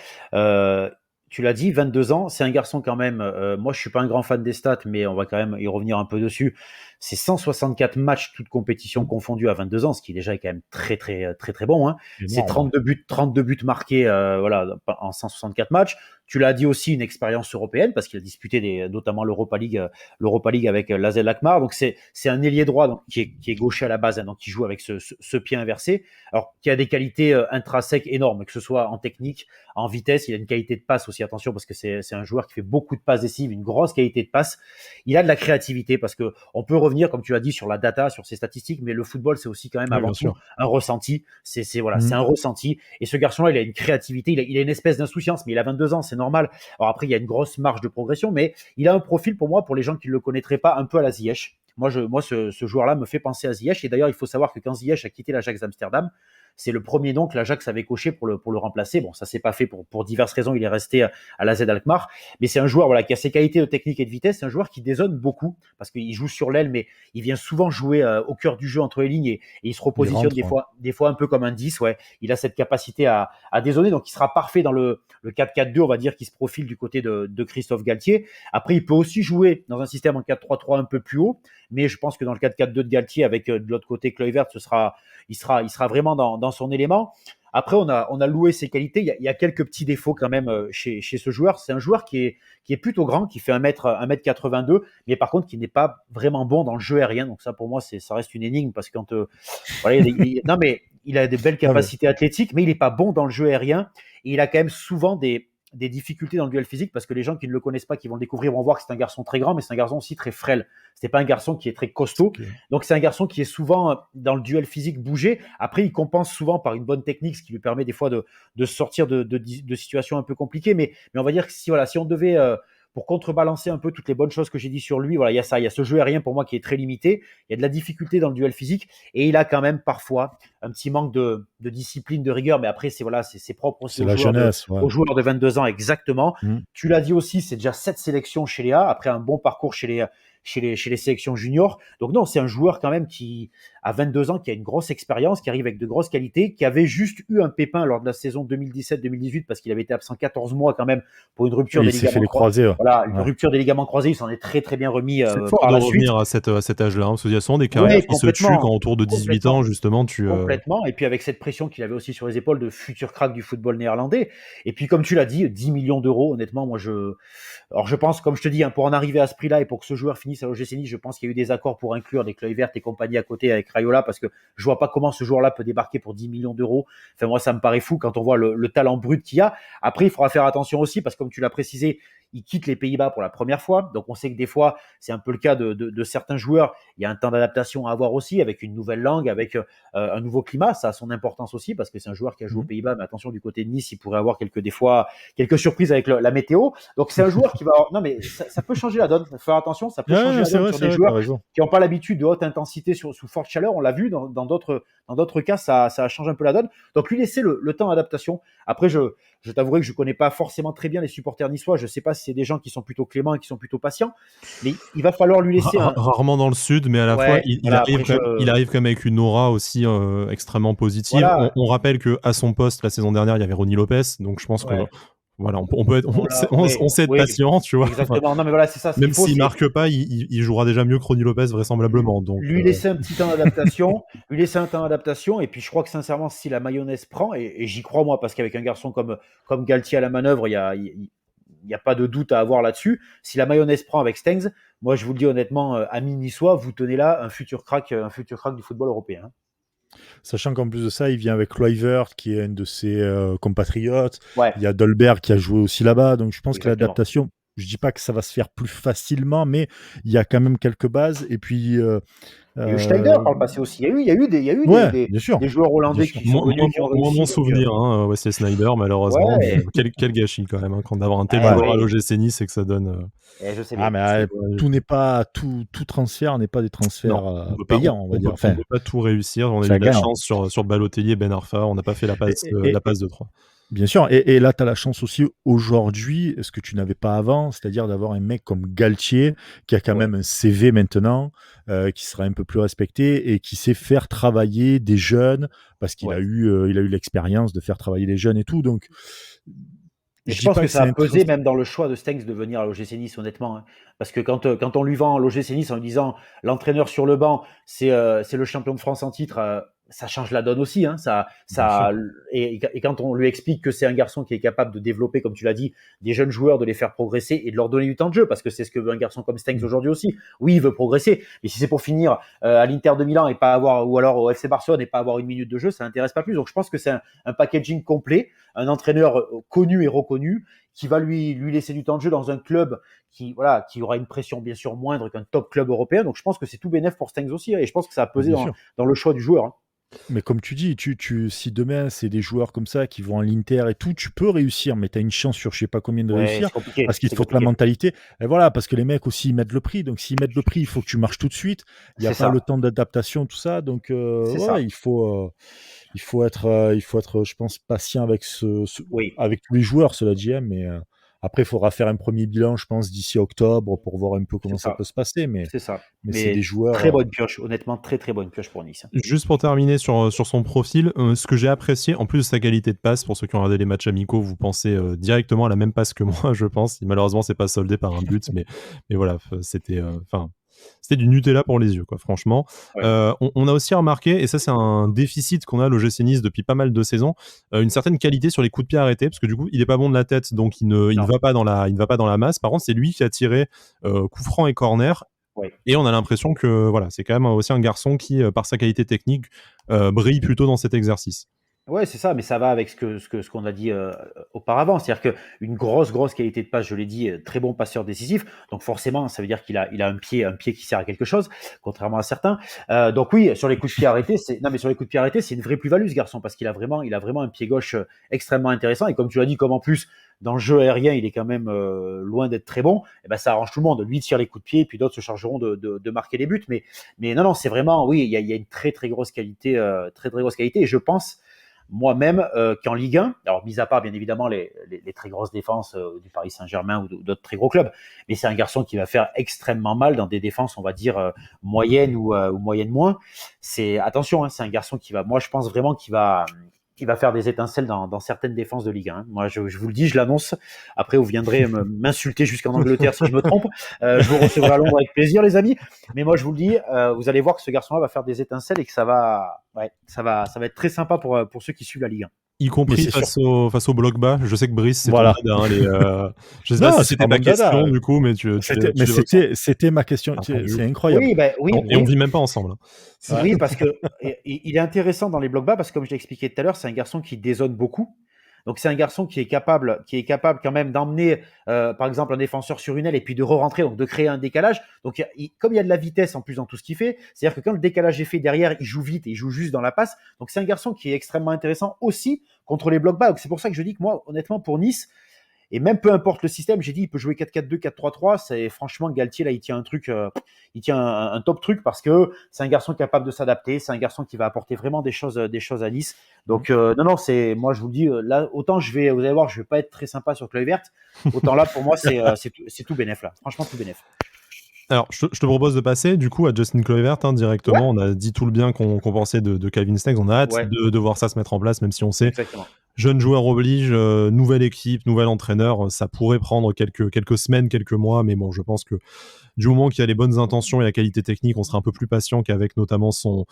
Tu l'as dit, 22 ans, c'est un garçon quand même. Moi, je suis pas un grand fan des stats, mais on va quand même y revenir un peu dessus. C'est 164 matchs, toutes compétitions confondues à 22 ans, ce qui déjà est quand même très très très très bon. Hein. C'est 32 buts marqués en 164 matchs. Tu l'as dit aussi, une expérience européenne parce qu'il a disputé notamment l'Europa League avec l'AZ Alkmaar. Donc c'est un ailier droit donc, qui est gaucher à la base, hein, donc qui joue avec ce pied inversé. Alors qui a des qualités intrinsèques énormes, que ce soit en technique, en vitesse. Il a une qualité de passe aussi, attention, parce que c'est un joueur qui fait beaucoup de passes décisives, une grosse qualité de passe. Il a de la créativité parce que on peut revenir, comme tu l'as dit, sur la data, sur ses statistiques, mais le football, c'est aussi quand même avant tout un ressenti. C'est un ressenti. Et ce garçon-là, il a une créativité, il a une espèce d'insouciance, mais il a 22 ans, c'est normal. Alors après, il y a une grosse marge de progression, mais il a un profil pour moi, pour les gens qui ne le connaîtraient pas, un peu à la Ziyech. Moi, ce joueur-là me fait penser à Ziyech. Et d'ailleurs, il faut savoir que quand Ziyech a quitté l'Ajax d'Amsterdam, c'est le premier nom que l'Ajax avait coché pour le remplacer. Bon, ça s'est pas fait pour diverses raisons. Il est resté à l'AZ Alkmaar. Mais c'est un joueur qui a ses qualités de technique et de vitesse. C'est un joueur qui dézone beaucoup parce qu'il joue sur l'aile, mais il vient souvent jouer au cœur du jeu entre les lignes et il se repositionne des fois un peu comme un 10. Ouais. Il a cette capacité à dézonner. Donc, il sera parfait dans le 4-4-2, on va dire, qui se profile du côté de Christophe Galtier. Après, il peut aussi jouer dans un système en 4-3-3 un peu plus haut. Mais je pense que dans le 4-4-2 de Galtier, avec de l'autre côté Kluivert, il sera vraiment dans son élément. Après, on a loué ses qualités. Il y a quelques petits défauts quand même chez ce joueur. C'est un joueur qui est plutôt grand, qui fait 1m82, mais par contre qui n'est pas vraiment bon dans le jeu aérien. Donc ça, pour moi, ça reste une énigme parce que non, mais il a des belles capacités athlétiques, mais il n'est pas bon dans le jeu aérien. Et il a quand même souvent des difficultés dans le duel physique parce que les gens qui ne le connaissent pas, qui vont le découvrir, vont voir que c'est un garçon très grand, mais c'est un garçon aussi très frêle. C'est pas un garçon qui est très costaud. Okay. Donc c'est un garçon qui est souvent dans le duel physique bougé. Après, il compense souvent par une bonne technique, ce qui lui permet des fois de sortir de situations un peu compliquées. Mais on va dire que si on devait pour contrebalancer un peu toutes les bonnes choses que j'ai dit sur lui, voilà, il y a ça, il y a ce jeu aérien pour moi qui est très limité, il y a de la difficulté dans le duel physique et il a quand même parfois un petit manque de discipline, de rigueur, mais après c'est propre aussi aux joueurs de 22 ans exactement. Tu l'as dit aussi, c'est déjà 7 sélections chez Léa, après un bon parcours chez chez les sélections juniors. Donc non, c'est un joueur quand même qui a 22 ans, qui a une grosse expérience, qui arrive avec de grosses qualités, qui avait juste eu un pépin lors de la saison 2017-2018 parce qu'il avait été absent 14 mois quand même pour une rupture des ligaments croisés. Voilà, une rupture des ligaments croisés, il s'en est très très bien remis c'est fort par de la suite. revenir à cet âge-là, parce qu'il y a souvent des carrières qui se tuent quand autour de 18 ans, justement. Complètement, et puis avec cette pression qu'il avait aussi sur les épaules de futur crack du football néerlandais. Et puis comme tu l'as dit, 10 millions d'euros, honnêtement, moi alors je pense, comme je te dis, pour en arriver à ce prix-là et pour que ce joueur finisse à l'OGC Nice, je pense qu'il y a eu des accords pour inclure des Cleuilles Vertes et compagnie à côté avec Raiola, parce que je vois pas comment ce joueur-là peut débarquer pour 10 millions d'euros. Enfin, moi, ça me paraît fou quand on voit le talent brut qu'il y a. Après, il faudra faire attention aussi, parce que comme tu l'as précisé, il quitte les Pays-Bas pour la première fois. Donc, on sait que des fois, c'est un peu le cas de certains joueurs. Il y a un temps d'adaptation à avoir aussi, avec une nouvelle langue, avec un nouveau climat. Ça a son importance aussi, parce que c'est un joueur qui a joué aux Pays-Bas. Mais attention, du côté de Nice, il pourrait avoir des fois, quelques surprises avec la météo. Donc, c'est un joueur qui va avoir... Non, mais ça peut changer la donne. Faut faire attention, ça peut changer la donne sur des joueurs qui n'ont pas l'habitude de haute intensité sous forte chaleur. On l'a vu dans d'autres cas, ça change un peu la donne. Donc, lui laisser le temps d'adaptation. Après, je t'avouerai que je ne connais pas forcément très bien les supporters niçois. Je ne sais pas si c'est des gens qui sont plutôt cléments et qui sont plutôt patients. Mais il va falloir lui laisser rarement dans le sud, mais à la fois, il arrive quand même avec une aura aussi extrêmement positive. Voilà. On rappelle qu'à son poste, la saison dernière, il y avait Ronny Lopez. Donc, je pense que... Voilà, on sait être patient, tu vois. Exactement. Non, mais voilà, c'est ça. Même s'il marque pas, il jouera déjà mieux que Ronny Lopez vraisemblablement. Donc, lui laisser un petit temps d'adaptation, et puis je crois que sincèrement, si la mayonnaise prend, et j'y crois moi, parce qu'avec un garçon comme Galtier à la manœuvre, il n'y a pas de doute à avoir là-dessus. Si la mayonnaise prend avec Stengs, moi je vous le dis honnêtement, amis niçois, vous tenez là un futur crack du football européen. Sachant qu'en plus de ça, il vient avec Kluivert, qui est un de ses compatriotes. Ouais. Il y a Dolberg qui a joué aussi là-bas. Donc je pense que l'adaptation, je dis pas que ça va se faire plus facilement, mais il y a quand même quelques bases. Et puis... il y a eu Schneider par le passé aussi. Il y a eu des joueurs hollandais qui sont venus. Mon souvenir, Wesley Sneijder, malheureusement. Ouais. Quel gâchis quand même, quand d'avoir un tel joueur à l'OGC Nice et que ça donne... Je sais bien. Mais tout transfert n'est pas des transferts payants, on va dire. On ne peut pas tout réussir. On a eu de la chance sur Balotelli et Ben Arfa. On n'a pas fait la passe de 3. Bien sûr, et là, tu as la chance aussi aujourd'hui, ce que tu n'avais pas avant, c'est-à-dire d'avoir un mec comme Galtier, qui a quand même un CV maintenant, qui sera un peu plus respecté, et qui sait faire travailler des jeunes, parce qu'il a eu l'expérience de faire travailler les jeunes et tout. Donc, et je pense que ça a pesé même dans le choix de Stengs de venir à l'OGC Nice, honnêtement. Hein. Parce que quand on lui vend l'OGC Nice en lui disant l'entraîneur sur le banc, c'est le champion de France en titre, ça change la donne aussi. Hein. Et quand on lui explique que c'est un garçon qui est capable de développer, comme tu l'as dit, des jeunes joueurs, de les faire progresser et de leur donner du temps de jeu, parce que c'est ce que veut un garçon comme Stengs aujourd'hui aussi. Oui, il veut progresser, mais si c'est pour finir à l'Inter de Milan et pas avoir, ou alors au FC Barcelone et pas avoir une minute de jeu, ça n'intéresse pas plus. Donc je pense que c'est un packaging complet, un entraîneur connu et reconnu, qui va lui laisser du temps de jeu dans un club qui aura une pression bien sûr moindre qu'un top club européen. Donc je pense que c'est tout bénef pour Stengs aussi, et je pense que ça a pesé dans le choix du joueur. Hein. Mais comme tu dis, si demain c'est des joueurs comme ça qui vont à l'Inter et tout, tu peux réussir, mais tu as une chance sur je sais pas combien de réussir, parce qu'il faut que la mentalité, et voilà, parce que les mecs aussi ils mettent le prix, donc s'ils mettent le prix, il faut que tu marches tout de suite, il n'y a pas le temps d'adaptation, tout ça, donc il faut être, je pense, patient avec avec tous les joueurs, cela dit, mais après, il faudra faire un premier bilan, je pense, d'ici octobre pour voir un peu comment ça peut se passer. Mais c'est ça. Mais c'est des joueurs. Très bonne pioche, honnêtement, très très bonne pioche pour Nice. Juste pour terminer sur son profil, ce que j'ai apprécié, en plus de sa qualité de passe, pour ceux qui ont regardé les matchs amicaux, vous pensez directement à la même passe que moi, je pense. Malheureusement, c'est pas soldé par un but, mais voilà, c'était du Nutella pour les yeux, quoi, franchement. Ouais. On a aussi remarqué, et ça c'est un déficit qu'on a à l'OGC Nice depuis pas mal de saisons, une certaine qualité sur les coups de pied arrêtés, parce que du coup il est pas bon de la tête, donc il ne va pas dans la masse. Par contre, c'est lui qui a tiré coup franc et corner. Ouais. Et on a l'impression que voilà, c'est quand même aussi un garçon qui, par sa qualité technique, brille plutôt dans cet exercice. Ouais, c'est ça, mais ça va avec ce qu'on a dit auparavant. C'est-à-dire qu'une grosse qualité de passe, je l'ai dit, très bon passeur décisif. Donc forcément, ça veut dire qu'il a un pied qui sert à quelque chose, contrairement à certains. Donc oui, sur les coups de pied arrêtés, c'est une vraie plus-value ce garçon, parce qu'il a vraiment un pied gauche extrêmement intéressant. Et comme tu l'as dit, comme en plus dans le jeu aérien, il est quand même loin d'être très bon. Et ben ça arrange tout le monde. Lui tire les coups de pied, puis d'autres se chargeront de marquer les buts. Mais non, c'est vraiment, oui, il y a une très grosse qualité, Et je pense moi-même qu'en Ligue 1, alors mis à part bien évidemment les très grosses défenses du Paris Saint-Germain ou d'autres très gros clubs, mais c'est un garçon qui va faire extrêmement mal dans des défenses, on va dire, moyennes ou moyennes moins. Attention, hein, c'est un garçon qui va, moi je pense vraiment qu'il va faire des étincelles dans certaines défenses de Ligue 1. Moi, je vous le dis, je l'annonce. Après, vous viendrez m'insulter jusqu'en Angleterre si je me trompe. Je vous recevrai à Londres avec plaisir, les amis. Mais moi, je vous le dis, vous allez voir que ce garçon-là va faire des étincelles et que ça va être très sympa pour ceux qui suivent la Ligue 1. Y compris face au bloc bas. Je sais que Brice, c'est voilà. ton dada, je sais pas si c'était ta question, du coup, mais c'était ma question. C'est incroyable. Oui, et on vit même pas ensemble. Oui, parce que il est intéressant dans les blocs bas parce que, comme je l'ai expliqué tout à l'heure, c'est un garçon qui dézone beaucoup. Donc, c'est un garçon qui est capable quand même d'emmener, par exemple, un défenseur sur une aile et puis de re-rentrer, donc de créer un décalage. Donc, comme il y a de la vitesse en plus dans tout ce qu'il fait, c'est-à-dire que quand le décalage est fait derrière, il joue vite et il joue juste dans la passe. Donc, c'est un garçon qui est extrêmement intéressant aussi contre les blocs bas. Donc, c'est pour ça que je dis que moi, honnêtement, pour Nice, et même peu importe le système, j'ai dit il peut jouer 4-4-2, 4-3-3. C'est franchement Galtier là, il tient un truc, il tient un top truc parce que c'est un garçon capable de s'adapter. C'est un garçon qui va apporter vraiment des choses à Nice. Donc non, c'est moi je vous le dis là autant vous allez voir, je vais pas être très sympa sur Kluivert. Autant là pour moi c'est tout bénef là. Franchement tout bénef. Alors, je te propose de passer du coup à Justin Kluivert directement. Ouais. On a dit tout le bien qu'on pensait de Calvin Stengs. On a hâte de voir ça se mettre en place, même si on sait. Exactement. Jeune joueur oblige, nouvelle équipe, nouvel entraîneur. Ça pourrait prendre quelques semaines, quelques mois, mais bon, je pense que du moment qu'il y a les bonnes intentions et la qualité technique, on sera un peu plus patient qu'avec notamment son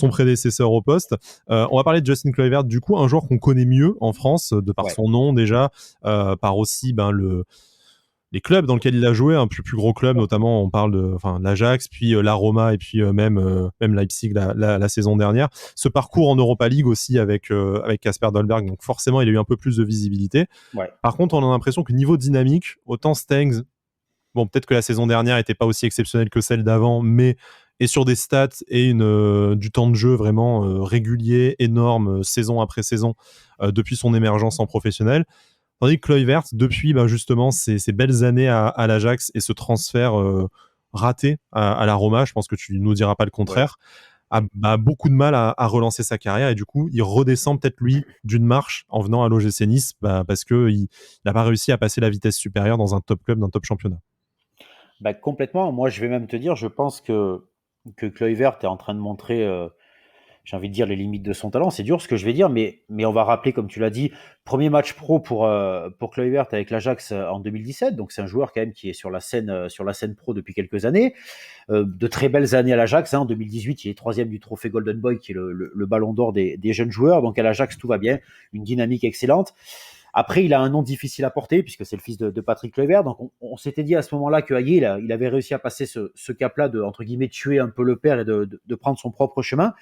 prédécesseur au poste. On va parler de Justin Kluivert, du coup, un joueur qu'on connaît mieux en France, de par son nom déjà, par aussi les clubs dans lesquels il a joué, un plus gros club, notamment on parle de l'Ajax, puis la Roma et puis même Leipzig la saison dernière. Ce parcours en Europa League aussi avec Kasper Dolberg, donc forcément il a eu un peu plus de visibilité. Ouais. Par contre, on a l'impression que niveau dynamique, autant Stengs, bon peut-être que la saison dernière n'était pas aussi exceptionnelle que celle d'avant, mais est sur des stats et du temps de jeu vraiment régulier, énorme, saison après saison, depuis son émergence en professionnel. Tandis que Kluivert, depuis justement ces belles années à l'Ajax et ce transfert raté à la Roma, je pense que tu nous diras pas le contraire, a beaucoup de mal à relancer sa carrière et du coup il redescend peut-être lui d'une marche en venant à l'OGC Nice parce qu'il n'a pas réussi à passer la vitesse supérieure dans un top club, d'un top championnat. Complètement. Moi je vais même te dire, je pense que Kluivert est en train de montrer... j'ai envie de dire les limites de son talent, c'est dur ce que je vais dire, mais on va rappeler, comme tu l'as dit, premier match pro pour Kluivert avec l'Ajax en 2017, donc c'est un joueur quand même qui est sur la scène pro depuis quelques années, de très belles années à l'Ajax, en 2018 il est 3e du trophée Golden Boy qui est le ballon d'or des jeunes joueurs, donc à l'Ajax tout va bien, une dynamique excellente. Après, il a un nom difficile à porter puisque c'est le fils de Patrick Kluivert. Donc, on s'était dit à ce moment-là que Hayé, il avait réussi à passer ce cap-là de, entre guillemets, tuer un peu le père et de prendre son propre chemin.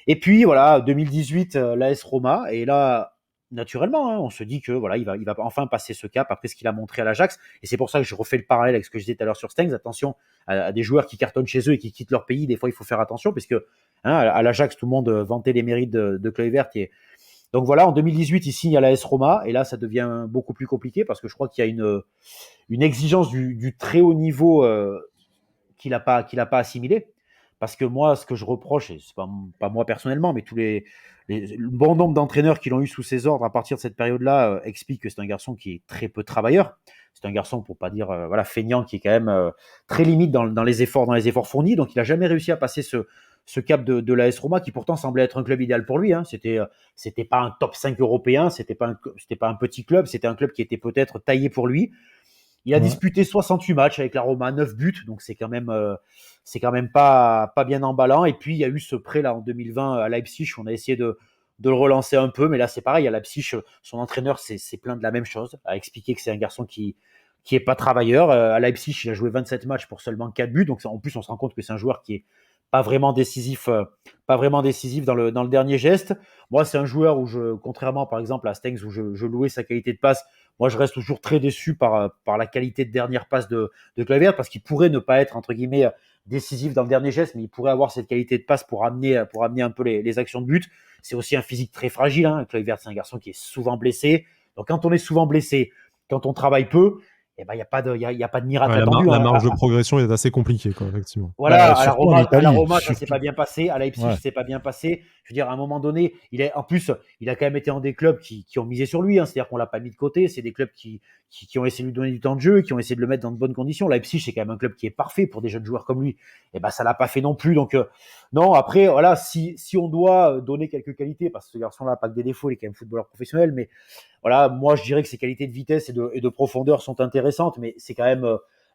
Et puis, voilà, 2018, l'AS Roma. Et là, naturellement, on se dit que voilà, il va enfin passer ce cap après ce qu'il a montré à l'Ajax. Et c'est pour ça que je refais le parallèle avec ce que je disais tout à l'heure sur Stengs. Attention à des joueurs qui cartonnent chez eux et qui quittent leur pays. Des fois, il faut faire attention puisque à l'Ajax, tout le monde vantait les mérites de Kluivert. Donc voilà, en 2018, il signe à l'AS Roma, et là, ça devient beaucoup plus compliqué parce que je crois qu'il y a une exigence du très haut niveau qu'il n'a pas assimilé. Parce que moi, ce que je reproche, et c'est pas moi personnellement, mais le bon nombre d'entraîneurs qui l'ont eu sous ses ordres à partir de cette période-là expliquent que c'est un garçon qui est très peu travailleur. C'est un garçon, pour pas dire feignant, qui est quand même très limite dans les efforts fournis. Donc, il n'a jamais réussi à passer ce cap de l'AS Roma, qui pourtant semblait être un club idéal pour lui. C'était pas un top 5 européen, c'était pas un petit club, c'était un club qui était peut-être taillé pour lui. Il a disputé 68 matchs avec la Roma, 9 buts, donc c'est quand même pas bien emballant. Et puis il y a eu ce prêt là en 2020 à Leipzig, on a essayé de le relancer un peu, mais là c'est pareil, à Leipzig, son entraîneur s'est plaint de la même chose, a expliqué que c'est un garçon qui est pas travailleur. À Leipzig, il a joué 27 matchs pour seulement 4 buts, donc en plus on se rend compte que c'est un joueur qui est pas vraiment décisif dans le dernier geste. Moi, c'est un joueur où contrairement par exemple à Stengs où je louais sa qualité de passe, moi je reste toujours très déçu par la qualité de dernière passe de Kluivert, parce qu'il pourrait ne pas être entre guillemets décisif dans le dernier geste, mais il pourrait avoir cette qualité de passe pour amener un peu les actions de but. C'est aussi un physique très fragile. Kluivert, c'est un garçon qui est souvent blessé. Donc quand on est souvent blessé, quand on travaille peu, eh ben, il y a pas de Ouais, miracle la, attendu. la Hein. marge de progression est assez compliquée, quoi, effectivement. Voilà, Surtout en À la Italie. Roma, ça s'est Surtout. pas bien passé. À Leipzig, Ouais. ça s'est pas bien passé. Je veux dire, à un moment donné, en plus, il a quand même été dans des clubs qui ont misé sur lui. Hein. C'est-à-dire qu'on l'a pas mis de côté. C'est des clubs qui ont essayé de lui donner du temps de jeu, qui ont essayé de le mettre dans de bonnes conditions. Leipzig, c'est quand même un club qui est parfait pour des jeunes joueurs comme lui. Et ben, ça l'a pas fait non plus. Donc, non, après, voilà, si on doit donner quelques qualités, parce que ce garçon-là n'a pas que des défauts, il est quand même footballeur professionnel, mais voilà, moi, je dirais que ses qualités de vitesse et de profondeur sont intéressantes, mais c'est quand même,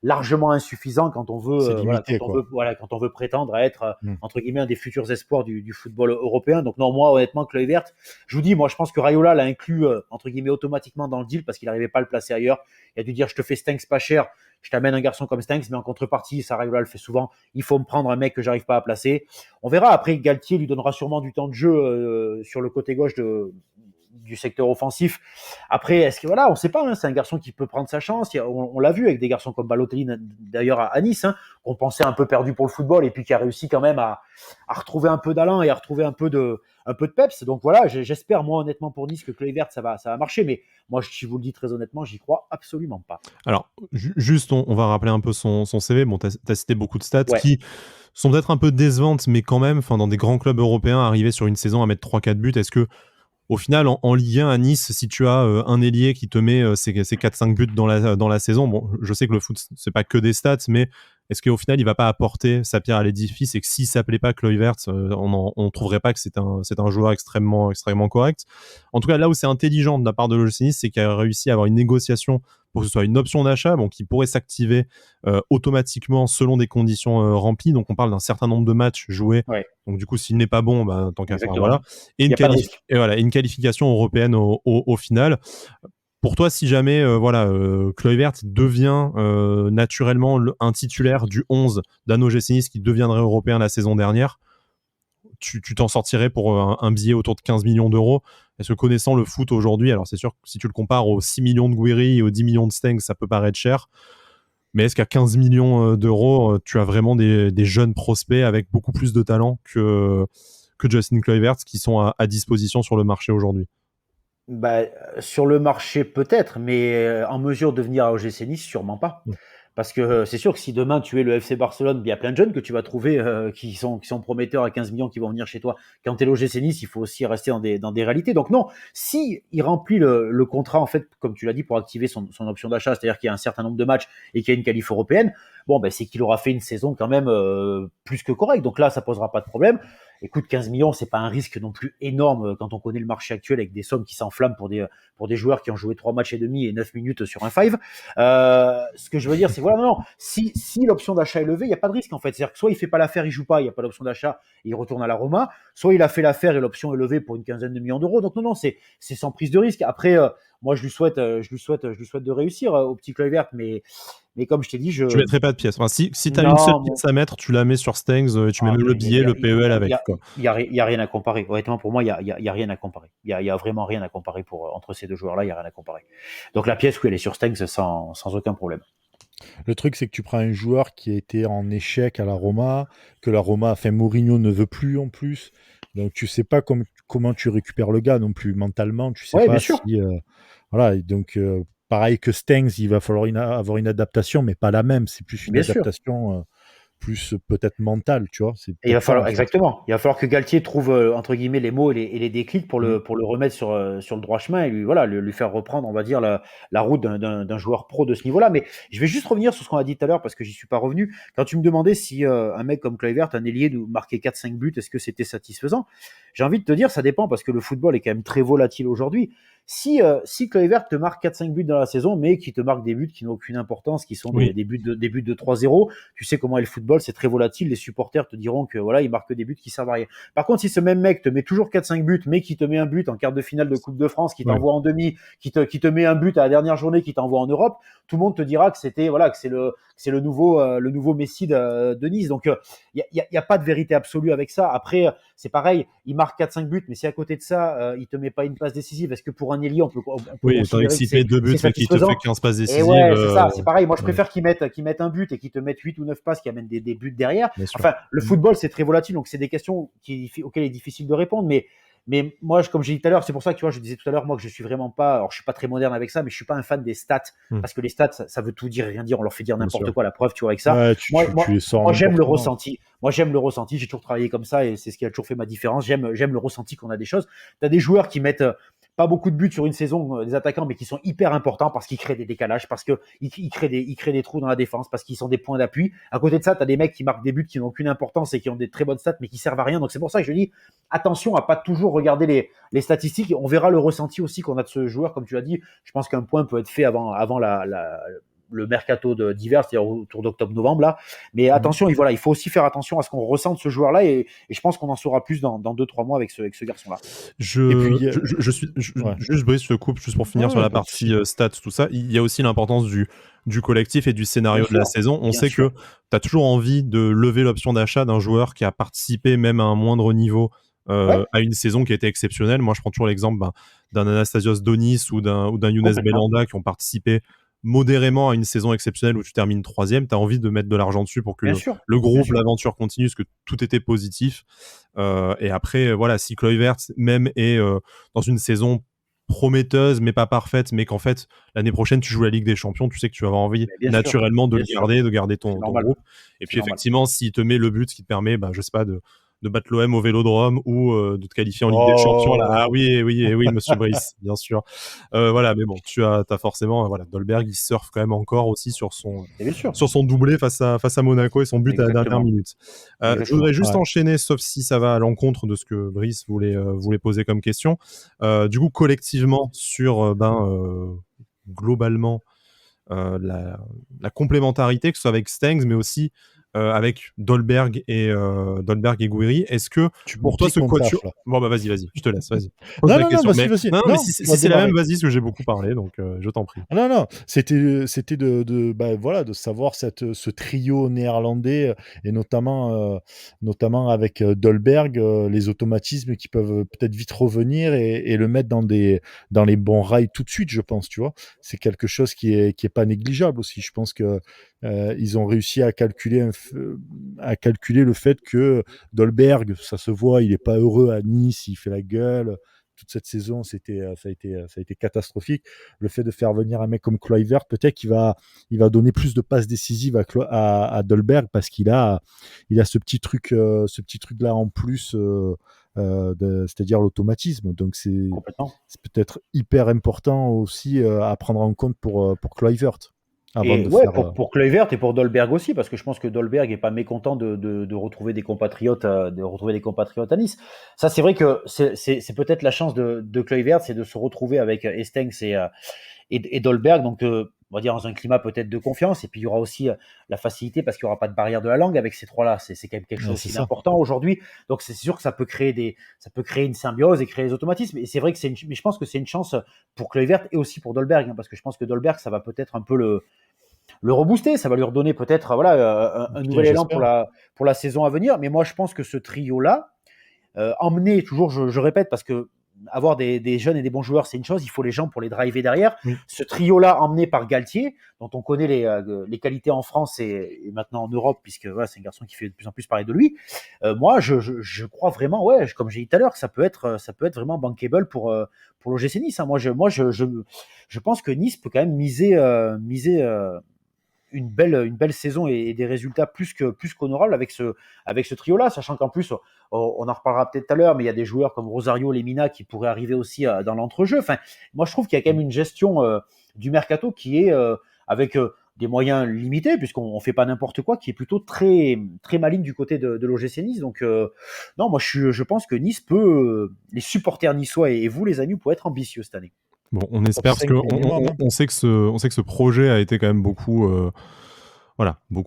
largement insuffisant quand on veut, C'est limité, quoi. quand on veut prétendre à être, Mm. entre guillemets, un des futurs espoirs du football européen. Donc non, moi, honnêtement, Kluivert, je vous dis, moi, je pense que Raiola l'a inclus, entre guillemets, automatiquement dans le deal parce qu'il n'arrivait pas à le placer ailleurs. Il a dû dire, je te fais Stenks pas cher, je t'amène un garçon comme Stenks, mais en contrepartie, ça Raiola le fait souvent, il faut me prendre un mec que j'arrive pas à placer. On verra. Après, Galtier lui donnera sûrement du temps de jeu sur le côté gauche du secteur offensif. Après, est-ce que voilà, on ne sait pas, hein, c'est un garçon qui peut prendre sa chance. On l'a vu avec des garçons comme Balotelli, d'ailleurs à Nice, hein, qu'on pensait un peu perdu pour le football et puis qui a réussi quand même à retrouver un peu d'allant et à retrouver un peu de peps. Donc voilà, j'espère moi honnêtement pour Nice que Kluivert ça va marcher, mais moi je vous le dis très honnêtement, j'y crois absolument pas. Alors, juste, on va rappeler un peu son CV. Bon, tu as cité beaucoup de stats Ouais. qui sont peut-être un peu décevantes, mais quand même, dans des grands clubs européens, arriver sur une saison à mettre 3-4 buts, est-ce que au final, en Ligue 1 à Nice, si tu as un ailier qui te met ces 4-5 buts dans la saison, bon, je sais que le foot, c'est pas que des stats, mais est-ce qu'au final, il va pas apporter sa pierre à l'édifice et que s'il s'appelait pas Kluivert, on trouverait pas que c'est un joueur extrêmement correct. En tout cas, là où c'est intelligent de la part de l'OGC Nice, c'est qu'il a réussi à avoir une négociation pour que ce soit une option d'achat, bon, qui pourrait s'activer automatiquement selon des conditions remplies. Donc, on parle d'un certain nombre de matchs joués. Ouais. Donc, du coup, s'il n'est pas bon, bah, tant qu'à faire, Exactement. voilà. Et Y a pas de risque. voilà, une qualification européenne au final. Pour toi, si jamais Kluivert devient naturellement un titulaire du 11 d'un OGC Nice qui deviendrait européen la saison dernière, tu t'en sortirais pour un billet autour de 15 millions d'euros. Est-ce que connaissant le foot aujourd'hui, alors c'est sûr que si tu le compares aux 6 millions de Guiri et aux 10 millions de Stengs, ça peut paraître cher, mais est-ce qu'à 15 millions d'euros, tu as vraiment des jeunes prospects avec beaucoup plus de talent que Justin Kluivert qui sont à disposition sur le marché aujourd'hui? Bah, sur le marché peut-être, mais en mesure de venir à OGC Nice, sûrement pas. Parce que c'est sûr que si demain tu es le FC Barcelone, il y a plein de jeunes que tu vas trouver qui sont prometteurs à 15 millions qui vont venir chez toi. Quand tu es l'OGC Nice, il faut aussi rester dans des réalités. Donc non, si il remplit le contrat, en fait, comme tu l'as dit, pour activer son option d'achat, c'est-à-dire qu'il y a un certain nombre de matchs et qu'il y a une qualif européenne, bon, ben, c'est qu'il aura fait une saison quand même plus que correcte. Donc là, ça posera pas de problème. Écoute, 15 millions, c'est pas un risque non plus énorme quand on connaît le marché actuel avec des sommes qui s'enflamment pour des joueurs qui ont joué 3 matchs et demi et 9 minutes sur un 5. Ce que je veux dire, c'est voilà, non, si l'option d'achat est levée, il n'y a pas de risque en fait. C'est-à-dire que soit il fait pas l'affaire, il joue pas, il n'y a pas d'option d'achat, et il retourne à la Roma, soit il a fait l'affaire et l'option est levée pour une quinzaine de millions d'euros. Donc non, c'est sans prise de risque. Après, moi, je lui souhaite de réussir au petit Kluivert, mais comme je t'ai dit, je mettrais pas de pièce. Enfin, si tu as non, une seule pièce à mettre, tu la mets sur Stengs et tu mets même le billet, le PEL avec. Il y a rien à comparer. Honnêtement, pour moi, il y a rien à comparer. Il y a vraiment rien à comparer entre ces deux joueurs-là. Il y a rien à comparer. Donc la pièce, oui, elle est sur Stengs sans aucun problème. Le truc, c'est que tu prends un joueur qui a été en échec à la Roma, que la Roma, enfin Mourinho ne veut plus en plus. Donc tu sais pas comment tu récupères le gars non plus mentalement. Tu sais pas si voilà. Et donc pareil que Stengs, il va falloir avoir une adaptation, mais pas la même. C'est plus une adaptation plus peut-être mentale, tu vois. Et il va falloir exactement. Il va falloir que Galtier trouve entre guillemets les mots et les déclics pour le remettre sur le droit chemin et lui faire reprendre, on va dire, la route d'un joueur pro de ce niveau-là. Mais je vais juste revenir sur ce qu'on a dit tout à l'heure parce que j'y suis pas revenu. Quand tu me demandais si un mec comme Kluivert, un ailier, nous marquait 4-5 buts, est-ce que c'était satisfaisant? J'ai envie de te dire, ça dépend parce que le football est quand même très volatile aujourd'hui. Si Kluivert te marque 4-5 buts dans la saison, mais qui te marque des buts qui n'ont aucune importance, qui sont des buts de 3-0, tu sais comment est le football, c'est très volatile. Les supporters te diront que voilà, il marque des buts qui servent à rien. Par contre, si ce même mec te met toujours 4-5 buts, mais qui te met un but en quart de finale de Coupe de France, qui t'envoie en demi, qui te met un but à la dernière journée, qui t'envoie en Europe, tout le monde te dira que c'est le nouveau Messi de Nice. Donc il y a pas de vérité absolue avec ça. Après, c'est pareil, il marque 4-5 buts, mais si à côté de ça, il te met pas une passe décisive, est-ce que pour un ailier, on peut oui, étant donné que s'il te met 2 buts mais qu'il te fait 15 passes décisives. Ouais, c'est ça, c'est pareil. Moi, je préfère qu'ils mettent un but et qu'ils te mettent 8 ou 9 passes qui amènent des buts derrière. Enfin, le football, c'est très volatile, donc c'est des questions auxquelles il est difficile de répondre, mais Mais moi, comme j'ai dit tout à l'heure, c'est pour ça que tu vois, je disais tout à l'heure, moi, que je suis vraiment pas. Alors, je suis pas très moderne avec ça, mais je suis pas un fan des stats. Parce que les stats, ça veut tout dire, rien dire. On leur fait dire Bien n'importe sûr. quoi. La preuve, tu vois, avec ça. Ouais, Moi, tu les sors j'aime le n'importe comment. ressenti. Moi, j'aime le ressenti. J'ai toujours travaillé comme ça et c'est ce qui a toujours fait ma différence. J'aime le ressenti qu'on a des choses. Tu as des joueurs qui mettent pas beaucoup de buts sur une saison, des attaquants, mais qui sont hyper importants parce qu'ils créent des décalages, parce qu'ils créent des trous dans la défense, parce qu'ils sont des points d'appui. À côté de ça, tu as des mecs qui marquent des buts qui n'ont aucune importance et qui ont des très bonnes stats, mais qui servent à rien. Donc c'est pour ça que je dis attention à pas toujours regarder les statistiques. On verra le ressenti aussi qu'on a de ce joueur, comme tu l'as dit. Je pense qu'un point peut être fait avant le mercato d'hiver, c'est-à-dire autour d'octobre-novembre là. Mais attention, voilà, il faut aussi faire attention à ce qu'on ressent de ce joueur-là et je pense qu'on en saura plus dans 2-3 mois avec ce garçon-là. Je suis juste Brice, je te coupe juste pour finir sur la partie stats, tout ça. Il y a aussi l'importance du collectif et du scénario de la saison. On sait que tu as toujours envie de lever l'option d'achat d'un joueur qui a participé même à un moindre niveau à une saison qui a été exceptionnelle. Moi, je prends toujours l'exemple d'un Anastasios Donis ou d'un Younes Belhanda qui ont participé modérément à une saison exceptionnelle où tu termines 3e, tu as envie de mettre de l'argent dessus pour que le groupe, l'aventure continue, parce que tout était positif. Et après, voilà, si Kluivert même est dans une saison prometteuse, mais pas parfaite, mais qu'en fait, l'année prochaine, tu joues la Ligue des Champions, tu sais que tu vas avoir envie naturellement de le garder ton groupe. Et puis effectivement, s'il te met le but qui te permet, je sais pas, de battre l'OM au Vélodrome ou de te qualifier en Ligue des Champions. Là. Ah oui, monsieur Brice, bien sûr. Voilà, mais bon, tu as forcément, voilà, Dolberg, il surfe quand même encore aussi sur son doublé face à Monaco et son but à la dernière minute. Je voudrais juste enchaîner, sauf si ça va à l'encontre de ce que Brice voulait poser comme question. Du coup, collectivement, sur globalement la complémentarité, que ce soit avec Stengs, mais aussi avec Dolberg et Gouiri. Est-ce que pour toi ce quatuor... Bon vas-y, je te laisse, vas-y. Vas-y. Mais si c'est la même, vas-y, parce que j'ai beaucoup parlé, donc je t'en prie. Non, c'était de savoir ce trio néerlandais et notamment avec Dolberg, les automatismes qui peuvent peut-être vite revenir et le mettre dans les bons rails tout de suite, je pense, tu vois. C'est quelque chose qui est pas négligeable aussi. Je pense que ils ont réussi à calculer le fait que Dolberg, ça se voit, il est pas heureux à Nice, il fait la gueule. Toute cette saison, ça a été catastrophique. Le fait de faire venir un mec comme Kluivert, peut-être qu'il va donner plus de passes décisives à Dolberg parce qu'il a ce petit truc là en plus, c'est-à-dire l'automatisme. Donc c'est peut-être hyper important aussi à prendre en compte pour Kluivert. Pour Kluivert et pour Dolberg aussi, parce que je pense que Dolberg est pas mécontent de retrouver des compatriotes, à Nice. Ça, c'est vrai que c'est peut-être la chance de Kluivert, c'est de se retrouver avec Stengs et Dolberg, donc on va dire dans un climat peut-être de confiance. Et puis il y aura aussi la facilité parce qu'il n'y aura pas de barrière de la langue avec ces trois-là. C'est quand même quelque chose d'important aujourd'hui. Donc c'est sûr que ça peut créer une symbiose et créer des automatismes. Et c'est vrai que mais je pense que c'est une chance pour Kluivert et aussi pour Dolberg, parce que je pense que Dolberg, ça va peut-être un peu le rebooster, ça va lui redonner peut-être un nouvel élan pour la saison à venir. Mais moi, je pense que ce trio-là, emmener toujours, je répète, parce que avoir des jeunes et des bons joueurs, c'est une chose, il faut les gens pour les driver derrière. Ce trio-là, emmené par Galtier, dont on connaît les qualités en France et maintenant en Europe, puisque c'est un garçon qui fait de plus en plus parler de lui. Moi, je crois vraiment, comme j'ai dit tout à l'heure, que ça peut être vraiment bankable pour l'OGC Nice. Moi, je pense que Nice peut quand même miser une belle saison et des résultats plus qu'honorables avec ce trio-là, sachant qu'en plus, on en reparlera peut-être tout à l'heure, mais il y a des joueurs comme Rosario, Lemina qui pourraient arriver aussi dans l'entrejeu. Enfin, moi, je trouve qu'il y a quand même une gestion du mercato qui est avec des moyens limités, puisqu'on ne fait pas n'importe quoi, qui est plutôt très, très maligne du côté de l'OGC Nice. Donc, non, moi, je pense que Nice peut, les supporters niçois et vous, les amis, pouvez être ambitieux cette année. Bon, on espère parce qu'on sait que ce projet a été quand même beaucoup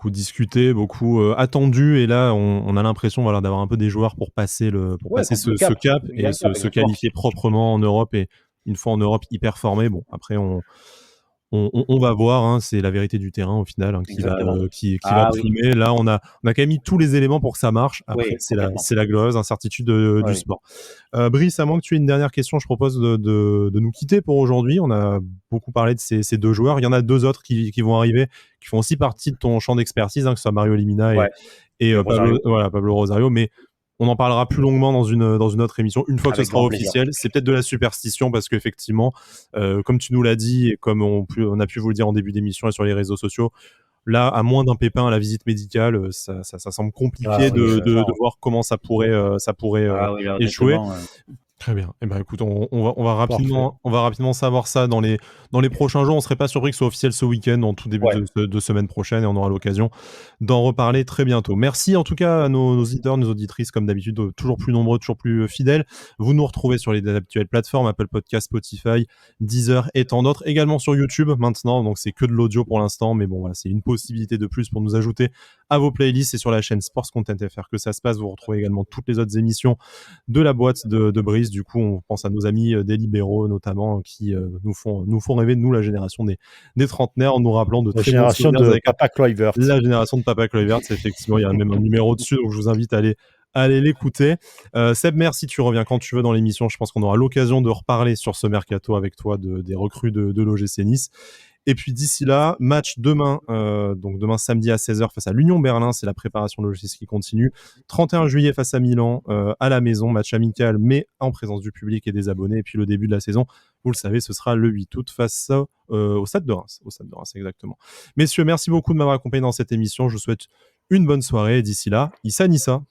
discuté, beaucoup attendu, et là on a l'impression d'avoir un peu des joueurs pour passer ce cap et se qualifier proprement en Europe, et une fois en Europe hyper formé. Bon, après on va voir, c'est la vérité du terrain au final qui va primer. Là on a quand même mis tous les éléments pour que ça marche. Après c'est la glorieuse incertitude du sport. Brice, à moins que tu aies une dernière question, je propose de nous quitter pour aujourd'hui. On a beaucoup parlé de ces deux joueurs. Il y en a deux autres qui vont arriver, qui font aussi partie de ton champ d'expertise, que ce soit Mario Lemina et Pablo Rosario. Mais On en parlera plus longuement dans une autre émission, une fois que ce Avec sera grand plaisir. officiel. C'est peut-être de la superstition parce qu'effectivement, comme tu nous l'as dit et comme on a pu vous le dire en début d'émission et sur les réseaux sociaux, là, à moins d'un pépin à la visite médicale, ça semble compliqué de voir comment ça pourrait Oui, là, échouer. honnêtement, Très bien. Eh ben, écoute, on va rapidement savoir ça dans les prochains jours. On serait pas surpris que ce soit officiel ce week-end, en tout début de semaine prochaine, et on aura l'occasion d'en reparler très bientôt. Merci en tout cas à nos auditeurs, nos auditrices, comme d'habitude, toujours plus nombreux, toujours plus fidèles. Vous nous retrouvez sur les habituelles plateformes, Apple Podcast, Spotify, Deezer et tant d'autres. Également sur YouTube maintenant, donc c'est que de l'audio pour l'instant, mais bon, voilà, c'est une possibilité de plus pour nous ajouter à vos playlists. Et sur la chaîne Sports Content FR que ça se passe. Vous retrouvez également toutes les autres émissions de la boîte de Brice. Du coup, on pense à nos amis des libéraux notamment qui nous font rêver, nous, la génération des trentenaires, en nous rappelant de La très bons génération souvenirs de avec Papa Kluivert. la génération de Papa Kluivert. Effectivement, il y a même un numéro dessus, donc je vous invite à aller l'écouter. Seb, merci, tu reviens quand tu veux dans l'émission. Je pense qu'on aura l'occasion de reparler sur ce mercato avec toi des recrues de l'OGC Nice. Et puis d'ici là, match demain, donc demain samedi à 16h face à l'Union Berlin, c'est la préparation de l'OGC qui continue. 31 juillet face à Milan, à la maison, match amical, mais en présence du public et des abonnés. Et puis le début de la saison, vous le savez, ce sera le 8 août face au Stade de Reims. Au Stade de Reims, exactement. Messieurs, merci beaucoup de m'avoir accompagné dans cette émission. Je vous souhaite une bonne soirée. Et d'ici là, Issa Nissa.